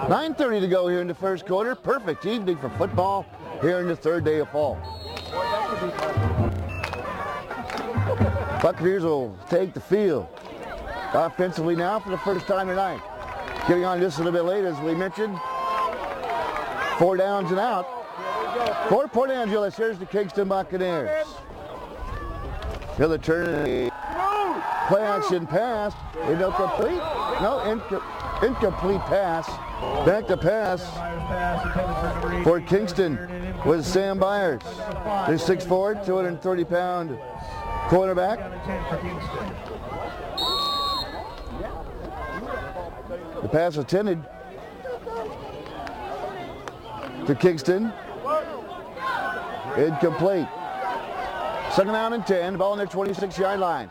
9:30 to go here in the first quarter. Perfect evening for football here in the third day of fall. Buccaneers will take the field offensively now for the first time tonight. Getting on just a little bit late, as we mentioned. 4 downs and out. For Port Angeles, here's the Kingston Buccaneers. He'll return a play action pass. Incomplete. No, incomplete pass. Back to pass for Kingston with Sam Byers. He's 6'4", 230-pound cornerback. The pass intended to Kingston. Incomplete. Second down and 10. Ball on their 26-yard line.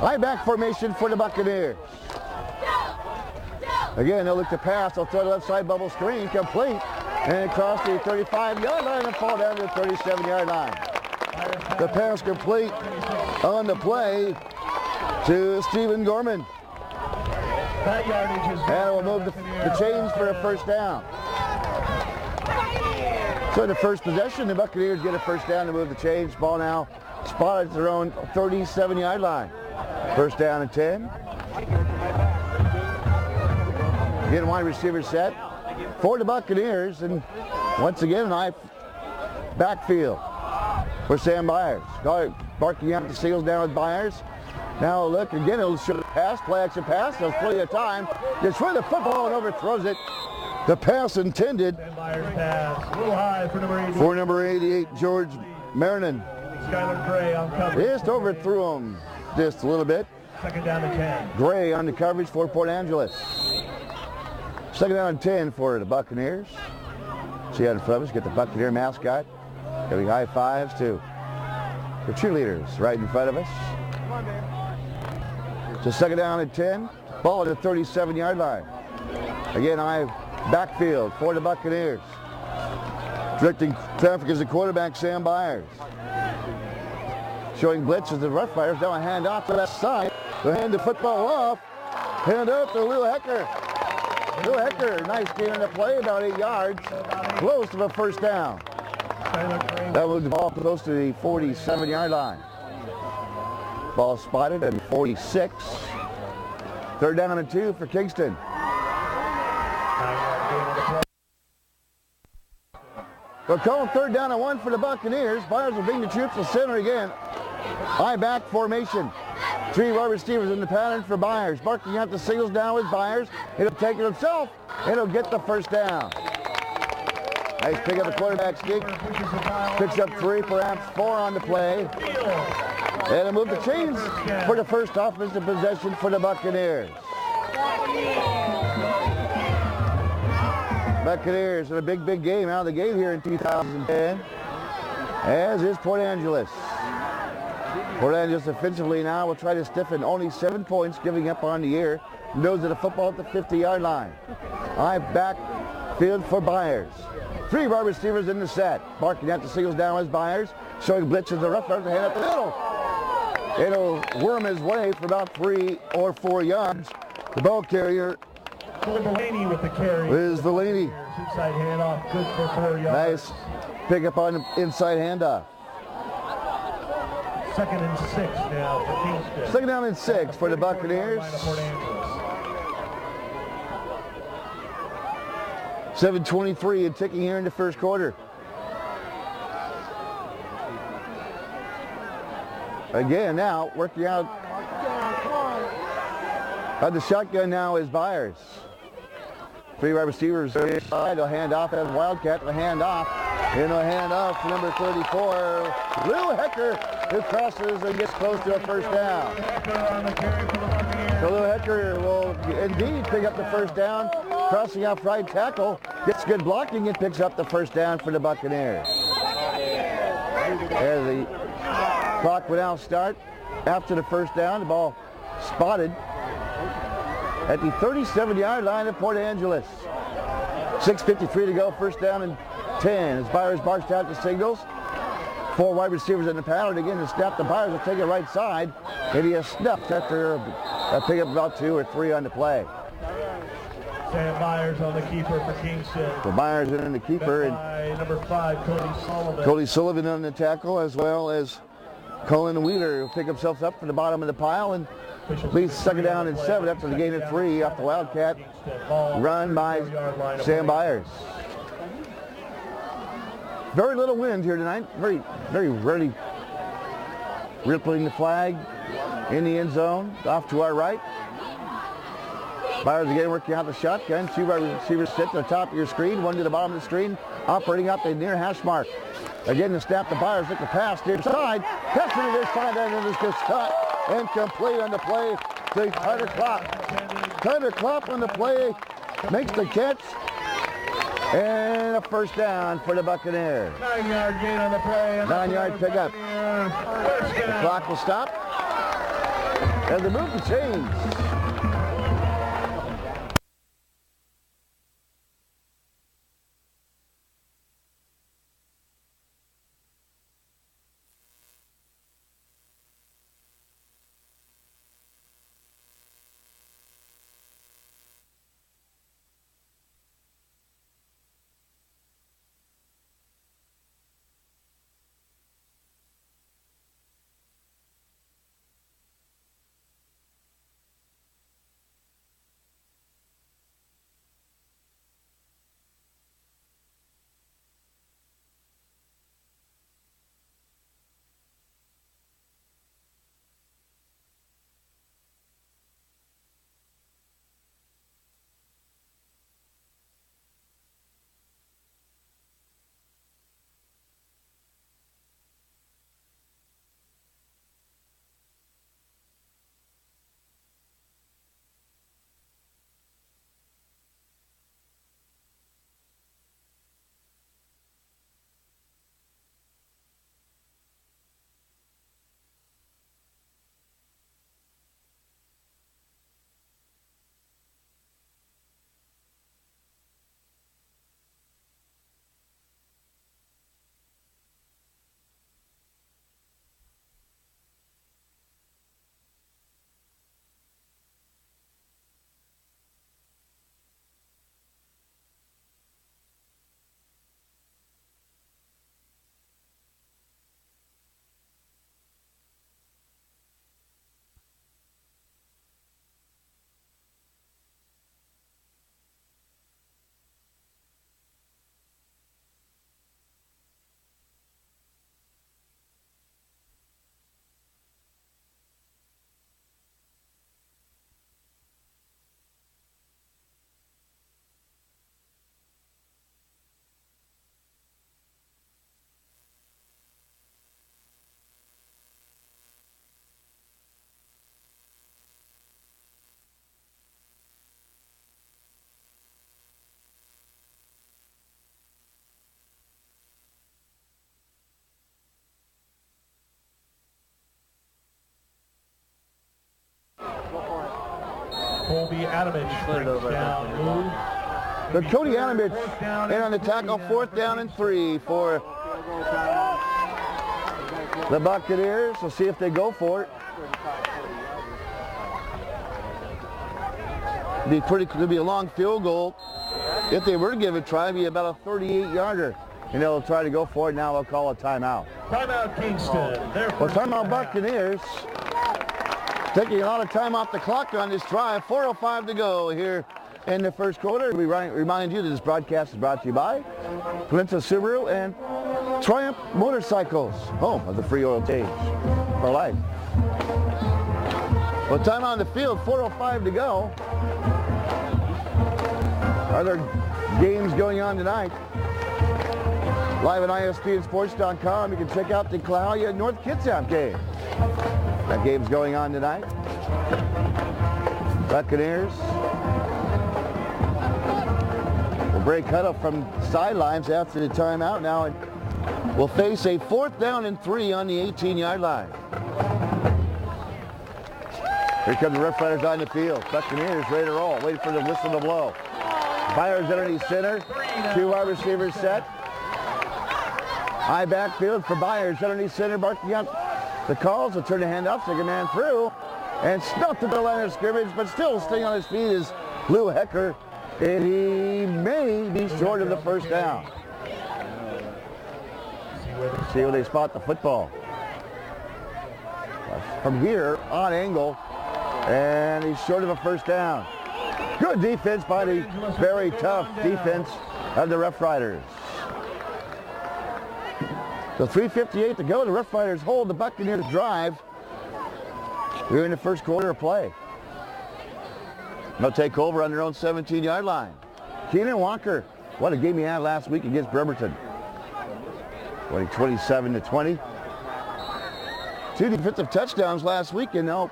High back formation for the Buccaneers. Again, they'll look to pass. They'll throw the left side bubble screen. Complete. And across the 35-yard line and fall down to the 37-yard line. The pass complete on the play to Stephen Gorman. And we'll move the chains for a first down. So the first possession, the Buccaneers get a first down to move the chains. Ball now spotted at their own 37-yard line. First down and 10. Again, wide receiver set for the Buccaneers. And once again, a nice backfield for Sam Byers. Barking out the seals down with Byers. Now look, again, it'll show the pass, play action pass. There's plenty of time. Gets rid of the football and overthrows it. The pass intended for number 88, George Marinan. Just overthrew him just a little bit. Second down and 10. Gray on the coverage for Port Angeles. Second down and 10 for the Buccaneers. See out in front of us, get the Buccaneer mascot. Giving high fives to the cheerleaders right in front of us. So second down and 10. Ball at the 37-yard line. Again, backfield for the Buccaneers. Directing traffic is the quarterback, Sam Byers. Showing blitz as the Rough Riders. Now a hand off to that side. They'll hand the football off. Hand out to Lou Hecker. Lou Hecker, nice gain on the play, about 8 yards. Close to the first down. That moved the ball close to the 47-yard line. Ball spotted at 46. Third down and 2 for Kingston. They'll call third down and 1 for the Buccaneers. Byers will bring the troops to center again. High back formation. 3 wide receivers in the pattern for Byers. Barking out the singles down with Byers. He'll take it himself. And he'll get the first down. Nice pick up the quarterback sneak. Picks up 3, perhaps 4 on the play. And he'll move the chains for the first offensive possession for the Buccaneers. Buccaneers in a big game out of the gate here in 2010, as is Port Angeles. Port Angeles offensively now will try to stiffen, only 7 points, giving up on the year. Nose of the football at the 50-yard line. High back field for Byers. 3 wide receivers in the set. Barking at the singles down as Byers. Showing blitz as the Rough Riders, hand up the middle. It'll worm his way for about 3 or 4 yards. The ball carrier Delaney with the carry. is Delaney. Inside handoff, good for 4 yards. Nice pick up on the inside handoff. Second and 6 now for Kingston. Second down and 6 for the Buccaneers. 7:23 and ticking here in the first quarter. Again, now working out on the shotgun now is Byers. 3 wide receivers inside. They'll hand off as Wildcat. They'll hand off. And they'll hand off to number 34, Lou Hecker, who crosses and gets close to a first down. So Lou Hecker will indeed pick up the first down. Crossing off right tackle. Gets good blocking and picks up the first down for the Buccaneers. As the clock will now start after the first down. The ball spotted at the 37-yard line of Port Angeles. 6:53 to go, first down and 10 as Byers barks out the signals. 4 wide receivers in the pattern. Again, to snap the Byers will take it right side. And he has snuffed after a pick up about 2 or 3 on the play. Sam Myers on the keeper for Kingston. So Myers in the keeper. And number 5, Cody Sullivan. Cody Sullivan on the tackle, as well as Colin Wheeler will pick himself up from the bottom of the pile and leads second down and 7 after the gain of 3 off the Wildcat run by Sam Myers. Very little wind here tonight. Very rarely rippling the flag in the end zone off to our right. Myers again working out the shotgun. 2 wide receivers sit to the top of your screen, 1 to the bottom of the screen, operating out the near hash mark. Again, the snap to Myers, look the pass near side. Pass it this time, and it is just cut and complete on the play to Tyler Klopp. Tyler Klopp on the play makes the catch. And a first down for the Buccaneers. 9-yard gain on the play. 9-yard pickup. The clock will stop. And the move will change. Colby Adamich brings down move. So Cody Adamich in on the tackle, 4th down and 3 for the Buccaneers. We'll see if they go for it. Could be a long field goal. If they were to give it a try, it'd be about a 38-yarder. And they'll try to go for it. Now they'll call a timeout. Timeout Kingston. Well, timeout Buccaneers. Taking a lot of time off the clock on this drive. 4:05 to go here in the first quarter. We remind you that this broadcast is brought to you by Peninsula Subaru and Triumph Motorcycles, home of the free oil change for life. Well, time on the field, 4:05 to go. Other games going on tonight. Live at ISPandSports.com, you can check out the Clahalia North Kitsap game. That game's going on tonight. Buccaneers will break cutoff from sidelines after the timeout. Now it will face a 4th down and 3 on the 18-yard line. Here come the Rough Riders on the field. Buccaneers ready to roll, waiting for the whistle to blow. Myers underneath center. 2 wide receivers set. High backfield for Myers underneath center, barking out the calls. Will turn the handoff, second man through, and snuffed at the line of scrimmage, but still staying on his feet is Lou Hecker and he may be short of the first down. See where they spot the football. From here, on angle, and he's short of a first down. Good defense by the very tough defense of the Rough Riders. So 3:58 to go. The Rough Riders hold the Buccaneers drive. We're in the first quarter of play. They'll take over on their own 17-yard line. Keenan Walker, what a game he had last week against Bremerton. 27-20. 2 defensive touchdowns last week, and now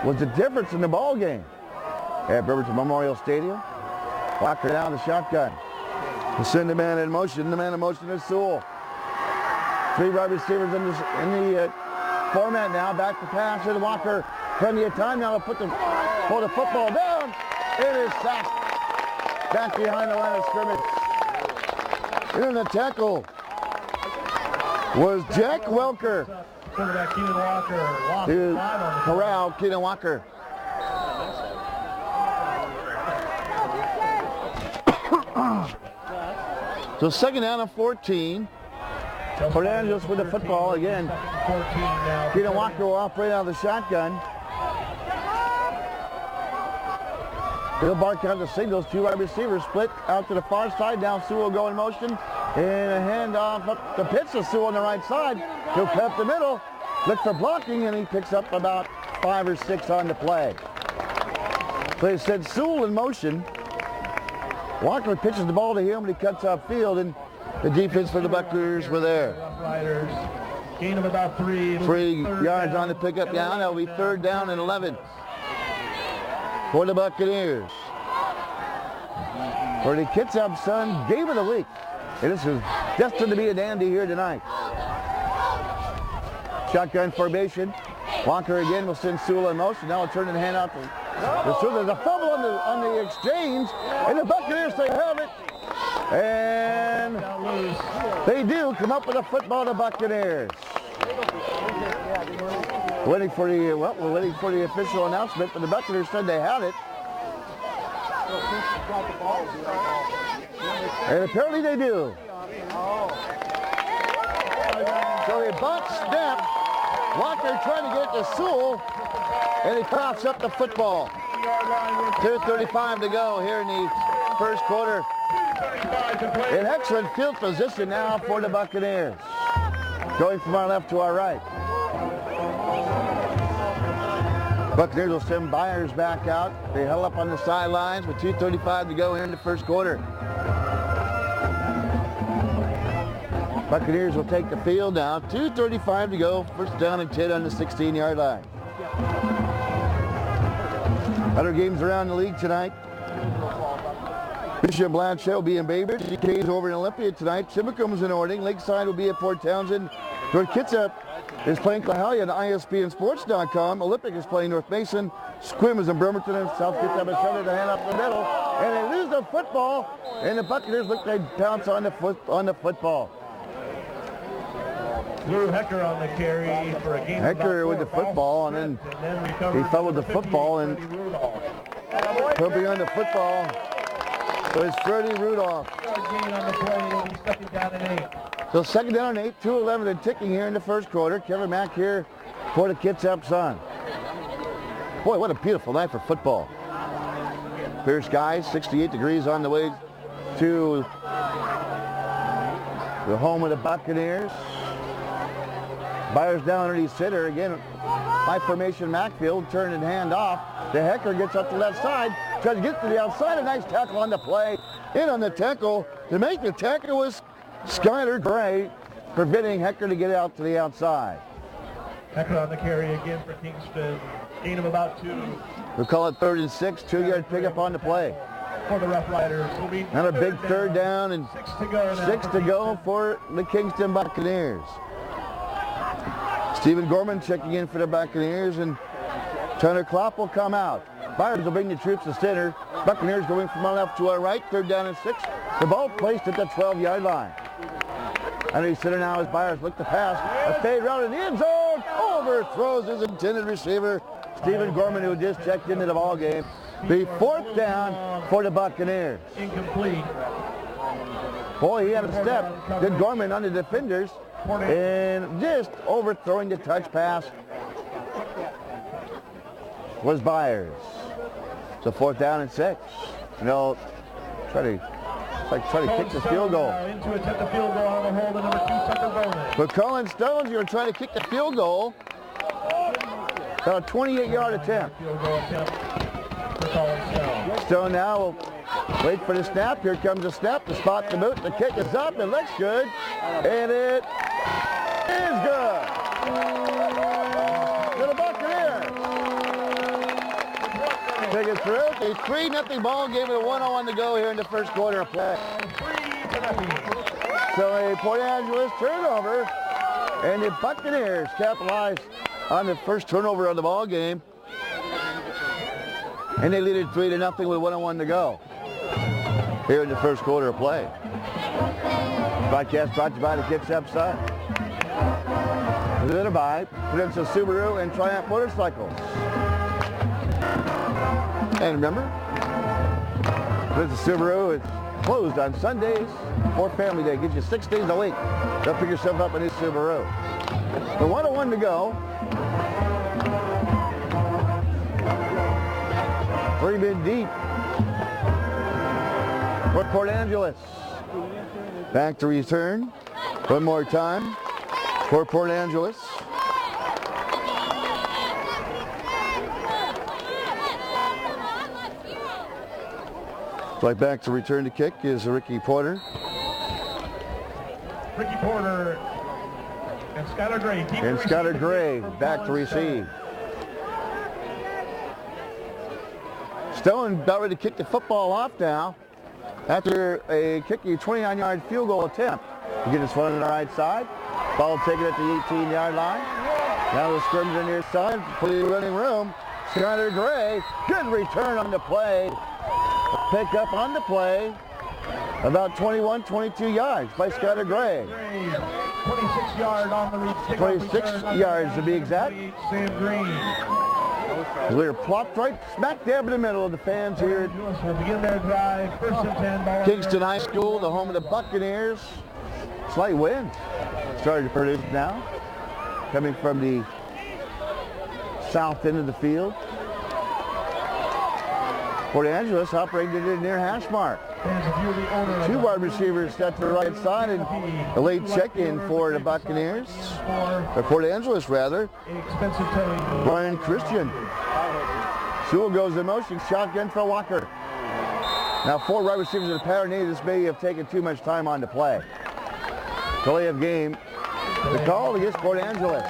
was the difference in the ball game at Bremerton Memorial Stadium. Walker down the shotgun. We'll send the man in motion. The man in motion is Sewell. 3 wide receivers in the format now. Back to pass and Walker. Plenty of time now to pull the football down. It is sacked back behind the line of scrimmage. In the tackle was Jack Welker. Quarterback Keenan Walker lost 5 on the corral Keenan Walker. So second down and 14. Port Angeles with the football again. Keenan Walker will operate out of the shotgun. Bill Bark on the signals. 2 wide receivers split out to the far side. Now Sewell will go in motion. And a handoff up the pitch to Sewell on the right side. He'll cut the middle. Look for blocking, and he picks up about 5 or 6 on the play. So he said Sewell in motion. Walker pitches the ball to him, and he cuts upfield, and the defense for the Buccaneers were there. Rough Riders, gain of about 3. 3 yards on the pickup down. That'll be 3rd down and 11 for the Buccaneers. For the Kitsap Sun game of the week. And this is destined to be a dandy here tonight. Shotgun formation. Walker again will send Sewell in motion. Now he'll turn and hand out to Sewell. There's a fumble on the exchange, and the Buccaneers, they have it. And they do come up with a football, the Buccaneers. We're waiting for the official announcement, but the Buccaneers said they had it. And apparently they do. So a bunt snap. Walker trying to get it to Sewell, and he coughs up the football. 2:35 to go here in the first quarter. An excellent field position now for the Buccaneers. Going from our left to our right. Buccaneers will send Byers back out. They huddle up on the sidelines with 2:35 to go here in the first quarter. Buccaneers will take the field now. 2:35 to go. First down and 10 on the 16-yard line. Other games around the league tonight. Bishop Blanchet will be in Baybridge. GK's over in Olympia tonight. Chimacum's in Ording. Lakeside will be at Port Townsend. North Kitsap is playing Clahalia on ISBNsports.com. Olympic is playing North Mason. Squim is in Bremerton, and South Kitsap is shutting the hand up the middle. And they lose the football, and the Buccaneers look like they pounce on the football. Drew Hecker on the carry for a game. Hecker with the football, and then he fell with the football, and pumping on the football. So it's Freddie Rudolph. So second down and 8, 2:11 and ticking here in the first quarter. Kevin Mack here for the Kitsap Sun. Boy, what a beautiful night for football. Clear skies, 68 degrees on the way to the home of the Buccaneers. Byers down underneath center. Again, high formation Macfield, turn and hand off. The Hecker gets up the left side, tries to get to the outside. A nice tackle on the play. In on the tackle. To make the tackle was Skyler Gray, preventing Hecker to get out to the outside. Hecker on the carry again for Kingston. Gain of about 2. We'll call it 3rd and 6. 2-yard pickup on the play. For the Rough Riders. Will be and a big third down and 6 to go for the Kingston Buccaneers. Stephen Gorman checking in for the Buccaneers, and Tanner Klopp will come out. Byers will bring the troops to center. Buccaneers going from our left to our right. 3rd down and 6. The ball placed at the 12-yard line. Underneath center now as Byers look to pass. A fade route in the end zone. Overthrows his intended receiver, Stephen Gorman, who just checked into the ball game. The 4th down for the Buccaneers. Incomplete. Boy, he had a step. Good Gorman on the defenders and just overthrowing the touch pass was Byers. So 4th down and 6. You know, try to kick the field goal. Into attempt the field goal on the hold, the number 2 center bonus. But Colin Stones, you're trying to kick the field goal. About a 28-yard attempt. Field goal attempt for Colin Stone. Stone now will wait for the snap. Here comes the snap. The spot to boot. The kick is up. It looks good. And it is good. To the Buccaneers. Take it through. A 3-0 ball game with a 1:01 to go here in the first quarter of play. 3-0. So a Port Angeles turnover, and the Buccaneers capitalize on the first turnover of the ball game, and they lead it 3-0 with 1:01 to go here in the first quarter of play. Broadcast brought to you by the Kids Sept side. Presented by Peninsula Subaru and Triumph Motorcycles. And remember, Peninsula Subaru is closed on Sundays for Family Day. Gives you 6 days a week. Go pick yourself up a new Subaru. The 1:01 to go. 3 men deep for Port Angeles. Back to return. One more time for Port Angeles. Right back to return to kick is Ricky Porter. Ricky Porter and Skylar Gray. And Skylar Gray back to receive. Stone about ready to kick the football off now after a kicking 29-yard field goal attempt. Again, it's one on the right side. Ball taken at the 18-yard line. Now the scrimmage on the near side. Fully running room. Skylar Gray. Good return on the play. Pick up on the play. About 21, 22 yards by Skylar Gray. 26 yards on the reach. 26 yards to be exact. Sam Green. We're plopped right smack dab in the middle of the fans here Will begin their drive. First and 10. at Kingston High School, the home of the Buccaneers. Slight wind started to produce now, coming from the south end of the field. Port Angeles operated it near hash mark. 2 wide receivers set to the right side, and a late check-in for the Buccaneers, or Port Angeles rather, Brian Christian. Sewell goes in motion, shotgun for Walker. Now 4 wide receivers in the power knee. This may have taken too much time on the play. Delay of game. The call against Port Angeles.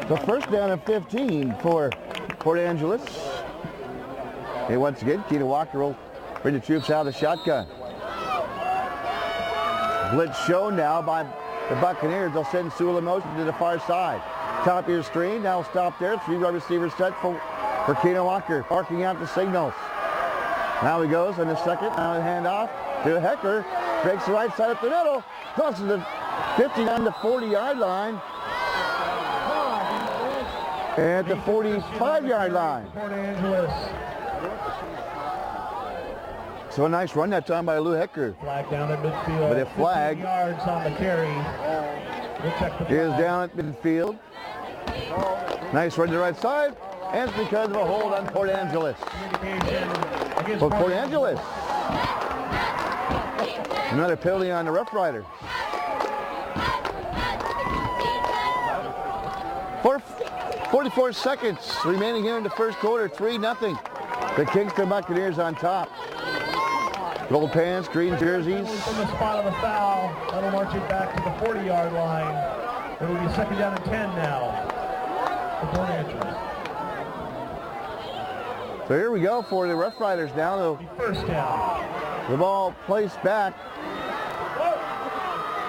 The first down and 15 for Port Angeles. And once again, Keita Walker will bring the troops out of the shotgun. Blitz shown now by the Buccaneers. They'll send Sewell in motion to the far side. Top of your screen, now stop there. 3 wide receivers set for Keita Walker, barking out the signals. Now he goes on the second, now a handoff to Hecker. Breaks the right side up the middle. Crosses the 50 down the 40-yard line. At the 45-yard line. Port Angeles. So a nice run that time by Lou Hecker. Flag down at midfield. But a flag 15 yards on the carry. We'll check the is flag. down at midfield. Nice run to the right side. And it's because of a hold on Port Angeles. For Port Angeles. Another penalty on the Rough Riders. For 44 seconds remaining here in the first quarter, 3-0. The Kingston Buccaneers on top. Gold pants, green jerseys. From the spot of the foul, that'll march it back to the 40-yard line. It will be 2nd down and 10 now for Port Angeles. So here we go for the Rough Riders now. First down. The ball placed back.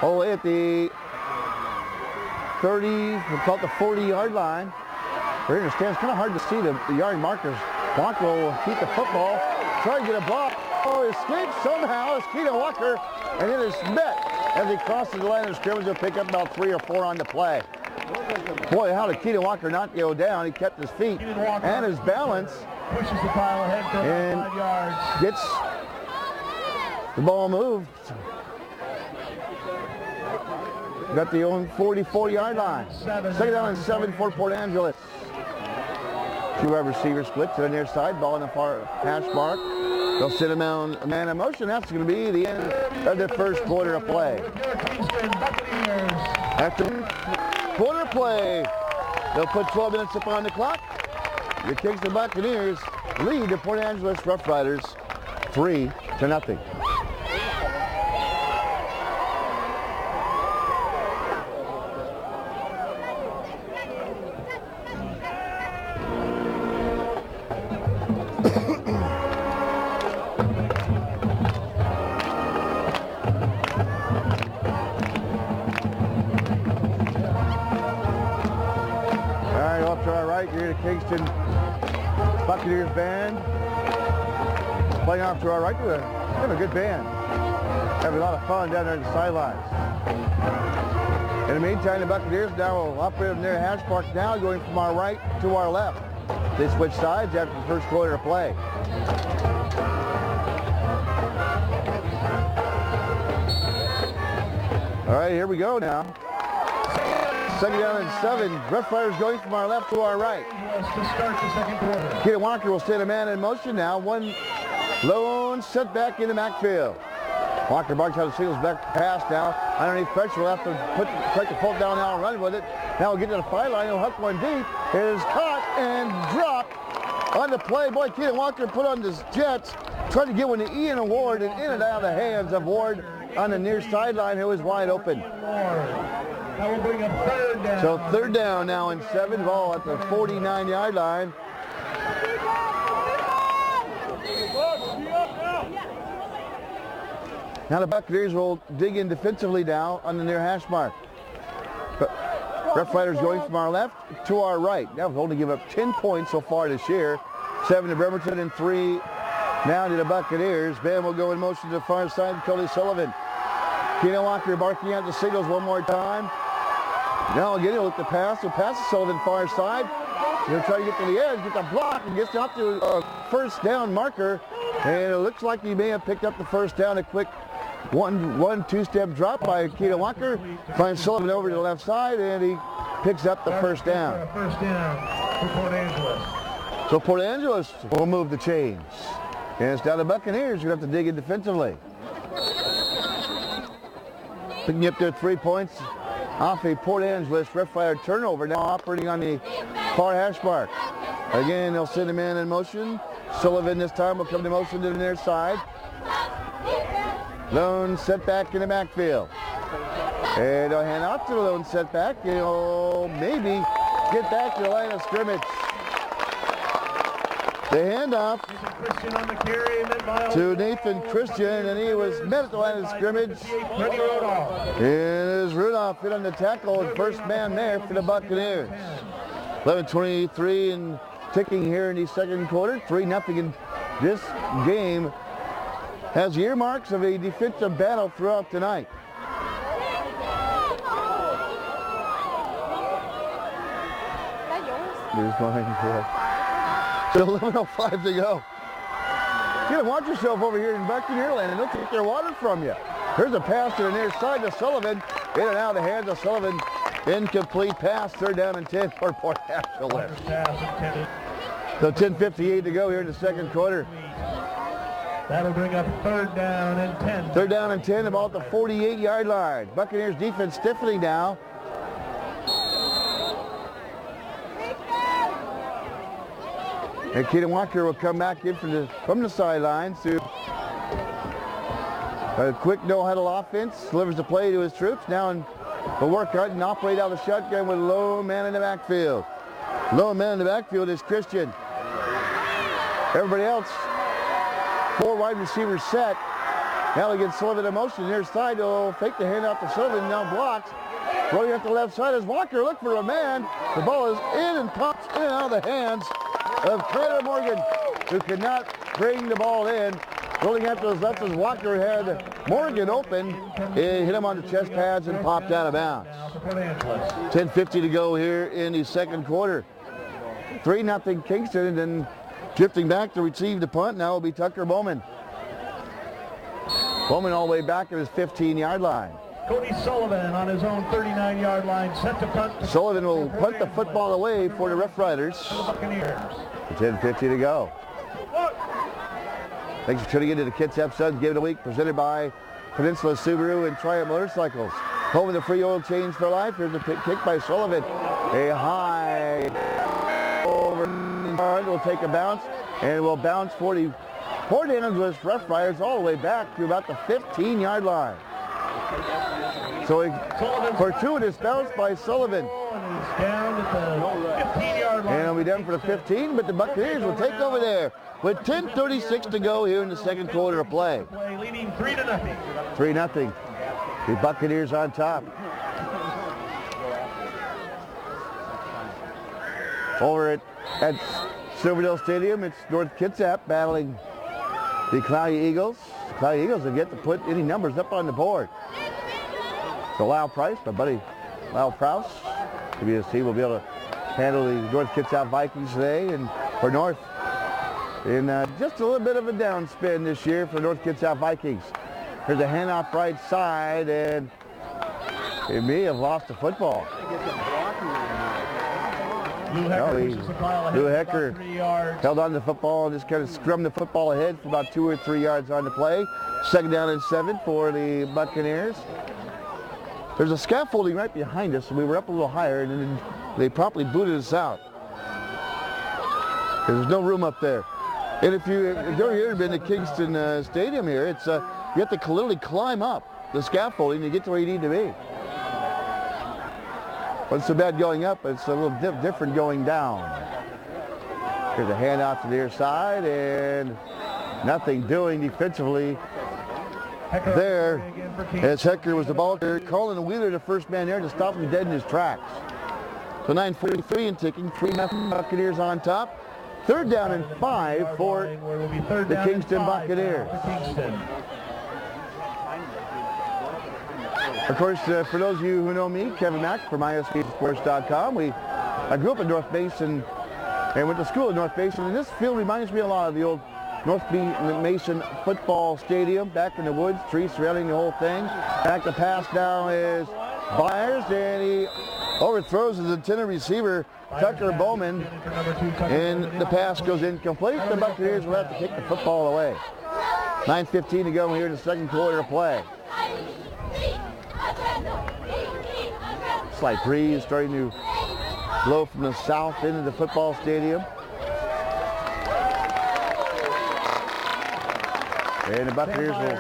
Oh, at the 30, we'll call it the 40-yard line. Here in the stands, kind of hard to see the yard markers. Walker will keep the football, try to get a block. Oh, escapes somehow. It's Keita Walker, and it is met as he crosses the line of scrimmage. He'll pick up about 3 or 4 on the play. Boy, how did Keaton Walker not go down? He kept his feet and his balance. Pushes the pile ahead for and 5 yards. Gets the ball moved. Got the own 44-yard line. Second down and 7 for Port Angeles. Two wide receiver splits to the near side. Ball in the far hash mark. They'll sit him on man in motion. That's going to be the end of the first quarter of play. After quarter play, they'll put 12 minutes up on the clock. The Kingston Buccaneers lead the Port Angeles Rough Riders 3-0. Kingston Buccaneers band playing off to our right. They have a good band. Having a lot of fun down there in the sidelines. In the meantime, the Buccaneers now will operate near hash mark now, going from our right to our left. They switch sides after the first quarter of play. All right, here we go now. Second down and 7. Rough Riders going from our left to our right. To start the second quarter. Keaton Walker will send a man in motion now. One lone setback into backfield. Walker barks out the singles back pass now. Underneath pressure, we'll have to try to pull down now and run with it. Now we'll get to the 5 line. He'll hook one deep. It is caught and dropped on the play. Boy, Keaton Walker put on his jets. Tried to get one to Ian Ward and in and out of the hands of Ward on the near sideline, who was wide open. That will bring up third down. So third down now and 7. Ball at the 49-yard line. Now the Buccaneers will dig in defensively now on the near hash mark. Rough Riders going from our left to our right. Now we've only given up 10 points so far this year. 7 to Bremerton and 3 now to the Buccaneers. Bam will go in motion to the far side. Cody Sullivan. Keaton Walker barking out the signals one more time. Now again, he'll look to pass. He'll pass to Sullivan far side. He'll try to get to the edge, get the block, and gets out to a first down marker. And it looks like he may have picked up the first down. A quick two-step drop by Keaton Walker. Finds Sullivan over to the left side, and he picks up the first down. First down for Port Angeles. So Port Angeles will move the chains. And it's down to Buccaneers. You're going to have to dig in defensively. Picking up their 3 points off a Port Angeles Rough Rider turnover. Now operating on the far hash mark. Again, they'll send a man in motion. Sullivan this time will come to motion to the near side. Lone setback in the backfield. And they'll hand off to the lone setback. He'll maybe get back to the line of scrimmage. The handoff to Nathan Christian, and he was met at the line of scrimmage. And as Rudolph hit on the tackle, and first man there for the Buccaneers. 11:23 and ticking here in the second quarter. 3-0 in this game. Has earmarks of a defensive battle throughout tonight. Here's mine, yeah. So 11:05 to go. You gotta watch yourself over here in Buccaneer land, and they'll take their water from you. Here's a pass to the near side to Sullivan. In and out of the hands of Sullivan. Incomplete pass. Third down and 10 for Port Angeles. So 10:58 to go here in the second quarter. That'll bring up third down and 10. Third down and 10, about the 48-yard line. Buccaneers defense stiffening now. And Keaton Walker will come back in from the sidelines to a quick no-huddle offense. Delivers the play to his troops. Now will work out and operate out of the shotgun with a low man in the backfield. Low man in the backfield is Christian. Everybody else, 4 wide receivers set. Now against Sullivan in motion. Near side, he'll fake the handoff to Sullivan. Now blocks. Rolling up the left side as Walker look for a man. The ball is in and pops in and out of the hands of Kyler Morgan, who could not bring the ball in. Rolling out those lefts as Walker had Morgan open. It hit him on the chest pads and popped out of bounds. 10:50 to go here in the second quarter. 3-0 Kingston, and then drifting back to receive the punt now will be Tucker Bowman. Bowman all the way back at his 15-yard line. Cody Sullivan on his own 39-yard line, set to punt. Sullivan will punt the football away for the Rough Riders. 10:50 to go. Thanks for tuning into the Kitsap Suns Game of the Week, presented by Peninsula Subaru and Triumph Motorcycles. Home of the free oil change for life. Here's a kick by Sullivan. A high over. Will take a bounce, and will bounce for the Port Angeles Rough Riders all the way back to about the 15-yard line. So a fortuitous bounce by Sullivan. Down at the 15-yard line. And it'll be done for the 15, but the Buccaneers will take over there with 10:36 to go here in the second quarter of play. Leading 3-0. 3-0. The Buccaneers on top. Over at Silverdale Stadium, it's North Kitsap battling the Cloudy Eagles. The Cloudy Eagles have yet to put any numbers up on the board. So Lyle Price, my buddy Lyle Prowse, WST will be able to handle the North Kitsap Vikings today, and for North in just a little bit of a downspin this year for North Kitsap Vikings. Here's a handoff right side, and they may have lost the football. Lou Hecker held on to the football and just kind of scrummed the football ahead for about 2 or 3 yards on the play. Second down and 7 for the Buccaneers. There's a scaffolding right behind us, and we were up a little higher, and then they promptly booted us out. There's no room up there. And if you've ever here been to Kingston Stadium here, it's you have to literally climb up the scaffolding to get to where you need to be. Wasn't so bad going up, but it's a little different going down. Here's a handoff to the near side, and nothing doing defensively there as Hecker was the ball carrier. Colin Wheeler, the first man there, to stop him dead in his tracks. So 9:43 and ticking, 3-0 Buccaneers on top. Third down and 5 for the Kingston Buccaneers. Of course, for those of you who know me, Kevin Mack from ISPSports.com. I grew up in North Mason and went to school in North Mason, and this field reminds me a lot of the old North Mason football stadium back in the woods, trees surrounding the whole thing. Back to pass now is Byers, and he overthrows his intended receiver, Tucker Bowman, and the pass goes incomplete. The Buccaneers will have to kick the football away. 9:15 to go here in the second quarter of play. Slight breeze starting to blow from the south into the football stadium. And the Buccaneers will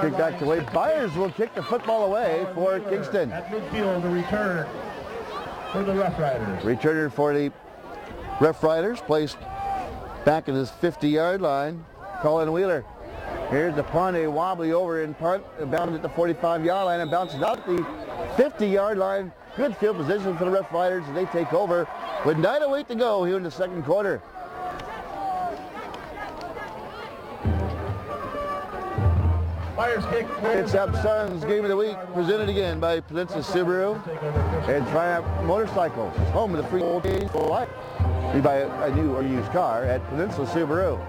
kick back the way. Byers will kick the football away for Kingston. At midfield, the return for the Rough Riders. Returner for the Rough Riders, placed back at his 50-yard line, Colin Wheeler. Here's the punt, a wobbly over in punt, bounded at the 45-yard line and bounces out the 50-yard line. Good field position for the Rough Riders as they take over with 9:08 to go here in the second quarter. It's Sept Suns Game of the Week, presented again by Peninsula Subaru and Triumph Motorcycles. Home of the free oil change for life. You buy a new or used car at Peninsula Subaru.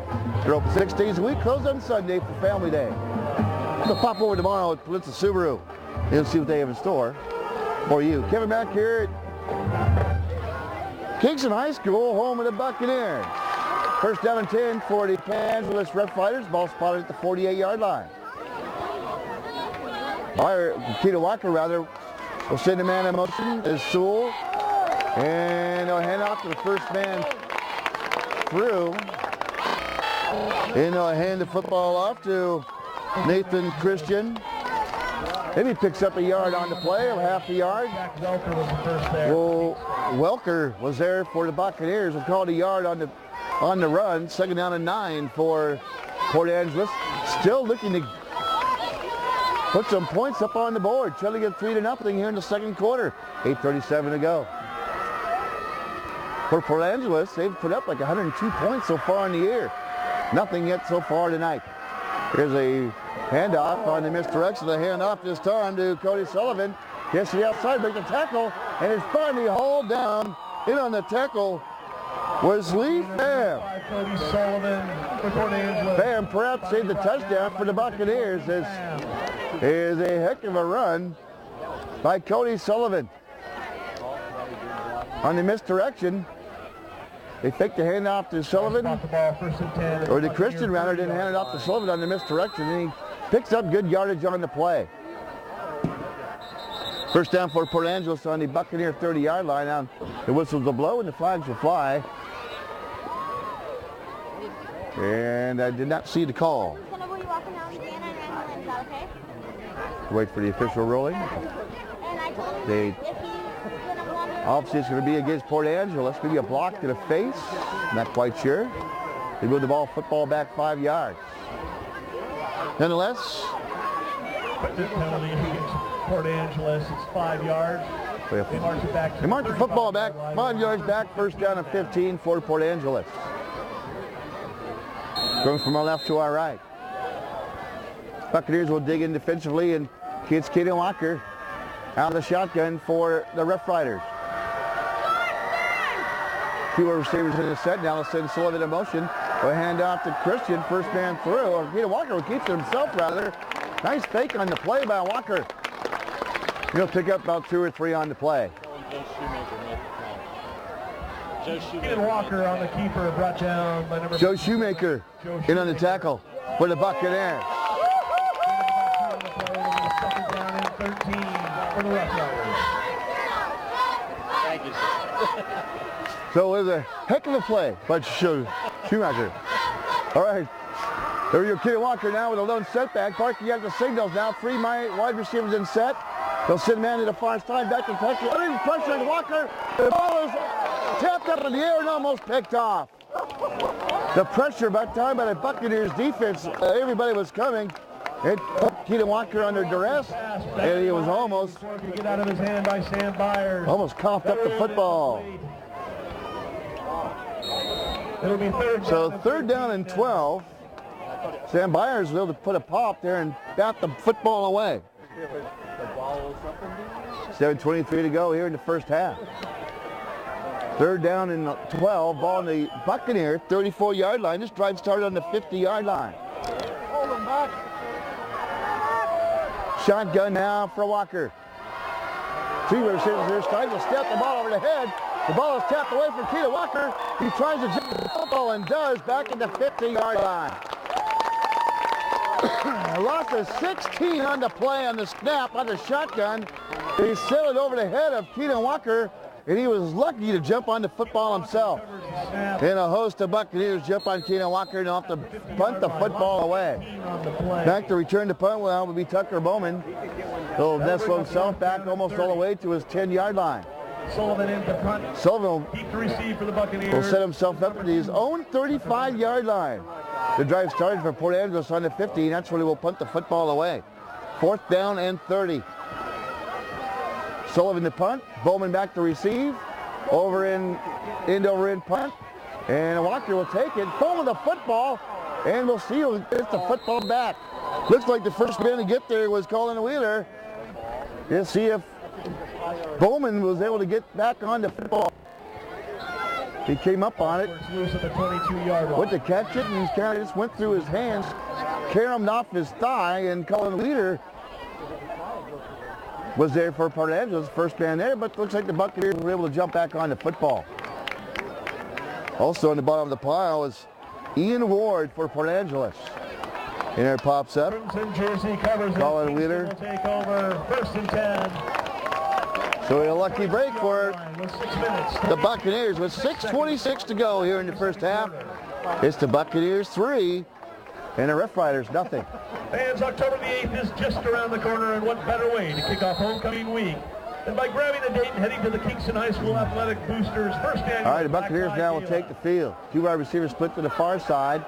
They're open 6 days a week, closed on Sunday for Family Day. So pop over tomorrow at Peninsula Subaru and see what they have in store for you. Kevin Mack here at Kingston High School, home of the Buccaneers. First down and 10 for the Kansas Rough Riders. Ball spotted at the 48-yard line. Keita Walker, will send a man in motion as Sewell. And they'll hand off to the first man through. And they'll hand the football off to Nathan Christian. Maybe picks up a yard on the play, or half a yard. Welker was the first there. Well, Welker was there for the Buccaneers and called a yard on the run. Second down and 9 for Port Angeles. Still looking to put some points up on the board. Trying to get 3-0 here in the second quarter. 8:37 to go. For Port Angeles, they've put up like 102 points so far in the year. Nothing yet so far tonight. Here's a handoff on the misdirection. The handoff this time to Cody Sullivan. Gets to the outside, breaks the tackle, and is finally hauled down. In on the tackle was Lee Pham. Cody Sullivan for Port Angeles. Pham perhaps saved the touchdown for the Buccaneers. This is a heck of a run by Cody Sullivan. On the misdirection, they fake the handoff to Sullivan, or the Christian rather didn't hand it off to Sullivan on the misdirection, and he picks up good yardage on the play. First down for Port Angeles on the Buccaneer 30-yard line. Now the whistles will blow and the flags will fly. And I did not see the call. Wait for the official ruling. Obviously it's going to be against Port Angeles. Maybe a block to the face. Not quite sure. They move the football back 5 yards. Nonetheless, penalty against Port Angeles, it's 5 yards. They march it back. They march the football back 5 yards back. First down and 15 for Port Angeles. Going from our left to our right. Buccaneers will dig in defensively, and it's Kaden Walker out of the shotgun for the Rough Riders. Two receivers in the set. Now let's send Sullivan in motion. A handoff to Christian. First man through. Or Kaden Walker keeps it himself rather. Nice fake on the play by Walker. He'll pick up about 2 or 3 on the play. Kaden Walker on the keeper, brought down by number Joe Shoemaker in on the tackle for the Buccaneers. Second down and 13 for the Rough Riders. Thank you, sir. So it was a heck of a play by Shoemaker. All right. There you go, Kaden Walker now with a lone setback. Barking out the signals now. 3 wide receivers in set. They'll send man to the far side. Back to pressure. Under pressure on Walker. The ball is tapped up in the air and almost picked off. The pressure by the time by the Buccaneers defense, everybody was coming. It put Kaden Walker under duress, and he was almost get out of his hand by Sam Byers. Almost coughed up the football. It'll be third down and 12. Sam Byers was able to put a pop there and bat the football away. 7:23 to go here in the first half. Third down and 12, ball on the Buccaneer 34-yard line. This drive started on the 50-yard line. Shotgun now for Walker. 3 receivers here, tries to step the ball over the head. The ball is tapped away from Kaden Walker. He tries to jump the football and does back at the 50-yard line. A loss of 16 on the play on the snap on the shotgun. He sailed it over the head of Kaden Walker, and he was lucky to jump on the football himself. And a host of Buccaneers jump on Kaden Walker and off to punt the football away. Back to return the punt will be Tucker Bowman. He'll nestle himself back almost all the way to his 10-yard line. Sullivan in the punt. Sullivan Keep the receive for the Buccaneers. will set himself up at his own 35-yard line. The drive started for Port Angeles on the 50, and that's where he will punt the football away. 4th down and 30. Sullivan to punt. Bowman back to receive. Over in punt. And Walker will take it. Bowman the football. And we'll see who gets the football back. Looks like the first man to get there was Colin Wheeler. Let's see if Bowman was able to get back on the football. He came up on it. Loose at the 22-yard line. Went to catch it, and he kind of just went through his hands, caromed off his thigh, and Colin Wheeler was there for Port Angeles, first man there, but looks like the Buccaneers were able to jump back on the football. Also on the bottom of the pile is Ian Ward for Port Angeles. And there pops up. Crimson jersey covers Colin Wheeler. Will take over, 1st and 10. So a lucky break for the Buccaneers with 6:26 to go here in the first half. It's the Buccaneers 3 and the Rough Riders nothing. Fans, October the 8th is just around the corner, and what better way to kick off homecoming week than by grabbing the date and heading to the Kingston High School Athletic Boosters first annual. All right, the Buccaneers now will take the field. 2 wide receivers split to the far side.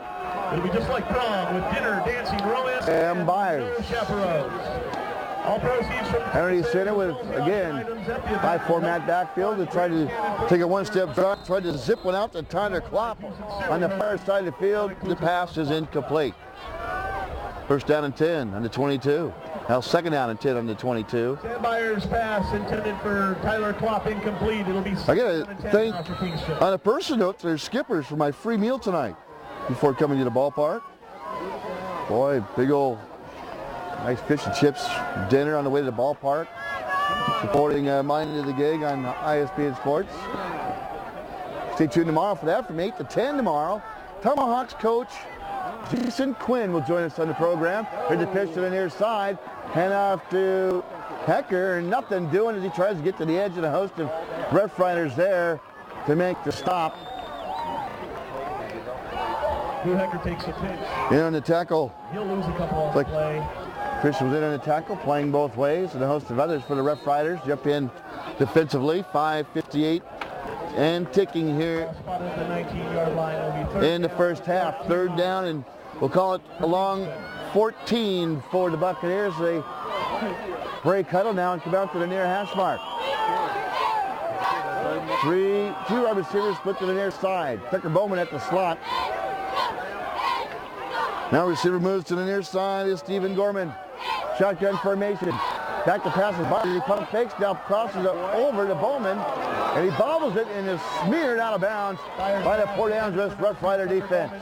It'll be just like prom with dinner, dancing, romance, and Byers. No chaperones. All proceeds from Henry Center with, again, high format backfield to try to take a one-step drop, try to zip one out to Tyler Klopp on the far side of the field. The pass is incomplete. First down and 10 on the 22. Now second down and 10 on the 22. Sam Byers' pass intended for Tyler Klopp incomplete. It'll be I got to thank, on a personal note, their skippers for my free meal tonight before coming to the ballpark. Boy, big old nice fish and chips dinner on the way to the ballpark. Supporting Mind of the Gig on ISBN Sports. Stay tuned tomorrow for that from 8 to 10 tomorrow. Tomahawks coach Jason Quinn will join us on the program. Here's the pitch to the near side. Hand off to Hecker. Nothing doing as he tries to get to the edge of the host of Rough Riders there to make the stop. Drew Hecker takes a pitch. In on the tackle. He'll lose a couple on the play. Officials in on the tackle, playing both ways, and a host of others for the Rough Riders. Jump in defensively. 5:58 and ticking here in the first half. Third down, and we'll call it a long 14 for the Buccaneers. They break huddle now and come out to the near hash mark. Two wide receivers split to the near side. Tucker Bowman at the slot. Now receiver moves to the near side is Stephen Gorman. Shotgun formation. Back to passes by. He pump fakes, now crosses it over to Bowman. And he bobbles it and is smeared out of bounds by the Port Angeles Rough Rider defense.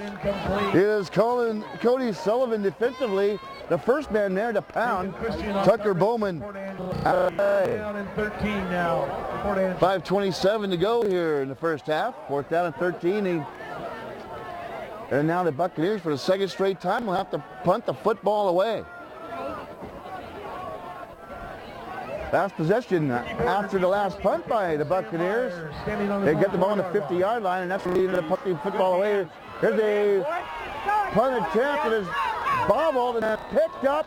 It is Cody Sullivan defensively, the first man there to pound Tucker Bowman. 5:27 to go here in the first half. Fourth down and 13. And now the Buccaneers, for the second straight time, will have to punt the football away. Last possession after the last punt by the Buccaneers. They get the ball on the 50-yard line, and that's where they ended up punting the football away. Here's a punt attempt that is bobbled and then picked up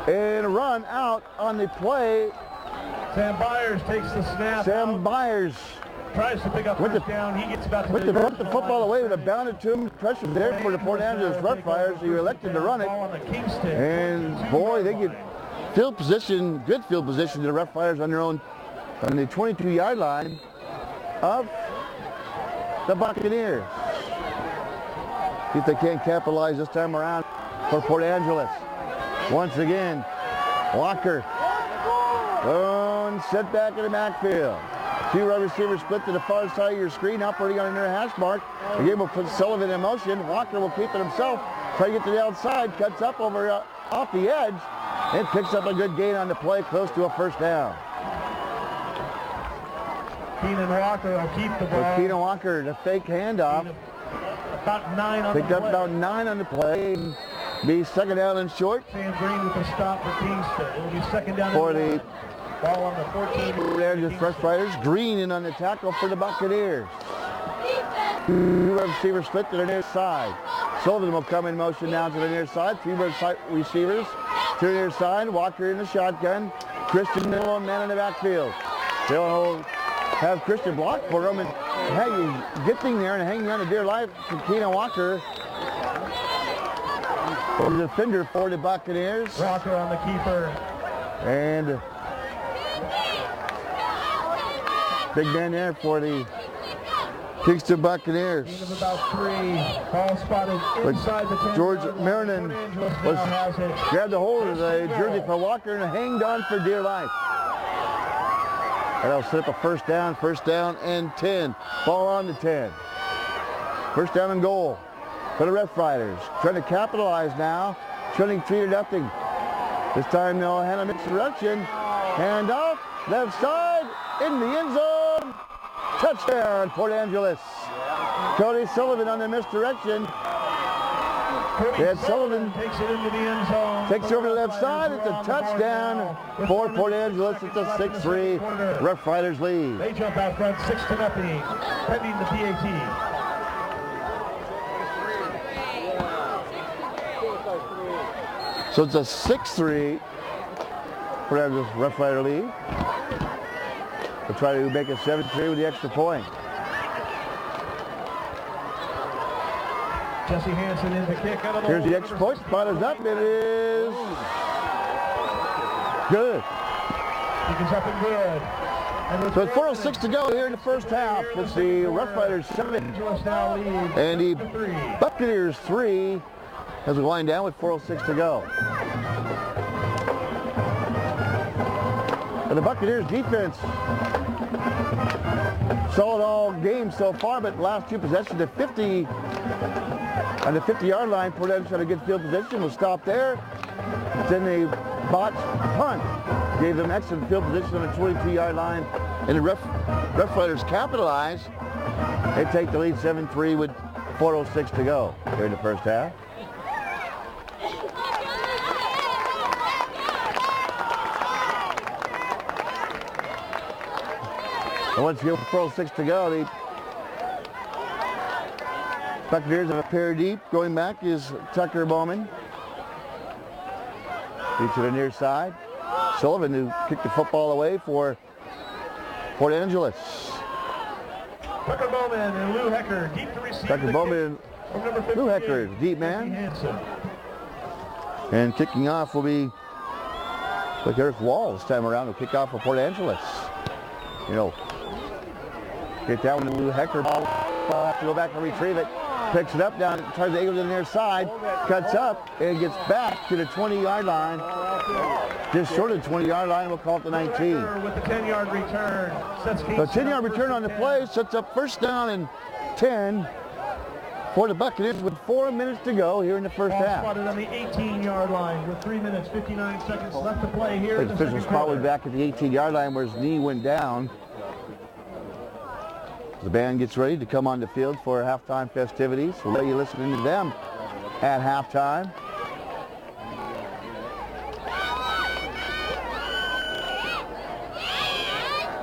and run out on the play. Sam Byers takes the snap. Sam Byers tries to pick up first down. He gets about to punt the football away, but it bounded to him. Pressure there for the Port Angeles Rough Riders, who elected to run it. And boy, they get field position, good field position to the Rough Riders on their own, on the 22-yard line of the Buccaneers. See if they can't capitalize this time around for Port Angeles. Once again, Walker. Set back in the backfield. Two wide receivers split to the far side of your screen, operating on their hash mark. Again, will put Sullivan in motion. Walker will keep it himself. Try to get to the outside. Cuts up over off the edge. And picks up a good gain on the play, close to a first down. Keenan Walker will keep the ball. Keenan Walker, the fake handoff. About 9 on Picked up about 9 on the play. Be second down and short. Sam Green with a stop for Kingston. It will be second down for the ball on the 14. Angeles Rough Riders. Green in on the tackle for the Buccaneers. Two receivers split to the near side. Sullivan will come in motion now to the near side. Three receivers to the near side. Walker in the shotgun. Christian Miller, man in the backfield. They'll have Christian block for him, and getting there and hanging on to dear life to Keenan Walker. The defender for the Buccaneers. Walker on the keeper. And big man there for the Kingston Buccaneers. Gain of about 3. Ball spotted inside the 10. George Marinan grabbed a hold of the jersey for Walker and hanged on for dear life. That'll set up a first down and 10. Ball on the 10. First down and goal for the Rough Riders. Trying to capitalize now. Trailing 3-0. This time they'll hand a misdirection. Hand off, left side, in the end zone. Touchdown, Port Angeles. Cody Sullivan on the misdirection. Sullivan takes it into the end zone. Takes it over to the left side. It's a touchdown for Port Angeles. It's a 6-3 Rough Riders lead. They jump out front 6-0, pending the PAT. So it's a 6-3 Port Angeles Rough Rider lead. We'll try to make it 7-3 with the extra point. Jesse Hansen in the kick. Here's the extra point. Spot is up. It is good. He gets up and good. So it's 4:06 to go here in the first half. It's the Rough Riders 7 and the Buccaneers 3. as we wind down with 4:06 to go. And the Buccaneers defense, solid all game so far, but last two possessions at 50, on the 50-yard line, Port Angeles had a good field position, was stopped there. Then they botched punt, gave them excellent field position on the 22-yard line, and the Rough Riders capitalized. They take the lead 7-3 with 4:06 to go here in the first half. And once again, with 4:06 to go, the Buccaneers have a pair deep. Going back is Tucker Bowman. Deep to the near side. Sullivan, who kicked the football away for Port Angeles. Tucker Bowman and Lou Hecker deep to receive. Tucker Bowman and Lou Hecker, deep man. And kicking off will be like Eric Wall this time around. Will kick off for Port Angeles. You know, get that one to Lou Hecker. Ball have to go back and retrieve it. Picks it up down, tries to angle to the near side, cuts up, and gets back to the 20-yard line. Just short of the 20-yard line, we'll call it the 19. With the 10-yard return. The 10-yard return on the play sets up first down and 10 for the Buccaneers with 4 minutes to go here in the first half. Spotted on the 18-yard line with 3 minutes, 59 seconds left to play here. The official spot was back at the 18-yard line where his knee went down. The band gets ready to come on the field for halftime festivities. We'll let you listen to them at halftime.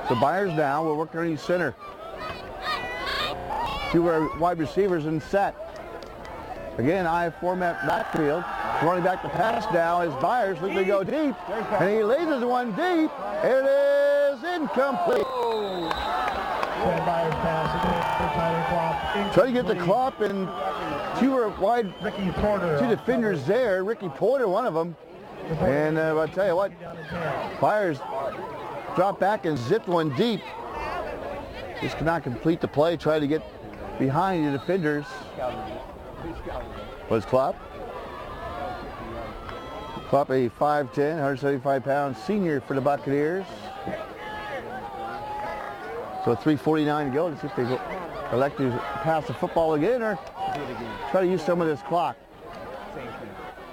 So Byers now will work underneath center. Two of our wide receivers in set. Again, I format backfield. Running back the pass now is Byers looking to go deep. And he lays one deep. It is incomplete. Try to get the clop, and two are wide. Ricky Porter. Two defenders there. Ricky Porter, one of them. And I'll tell you what, Byers dropped back and zipped one deep. Just cannot complete the play. Tried to get behind the defenders. Was Klopp? Klopp, a 5'10", 175-pound senior for the Buccaneers. So 3:49 to go. Let's see if they elect to pass the football again or try to use some of this clock.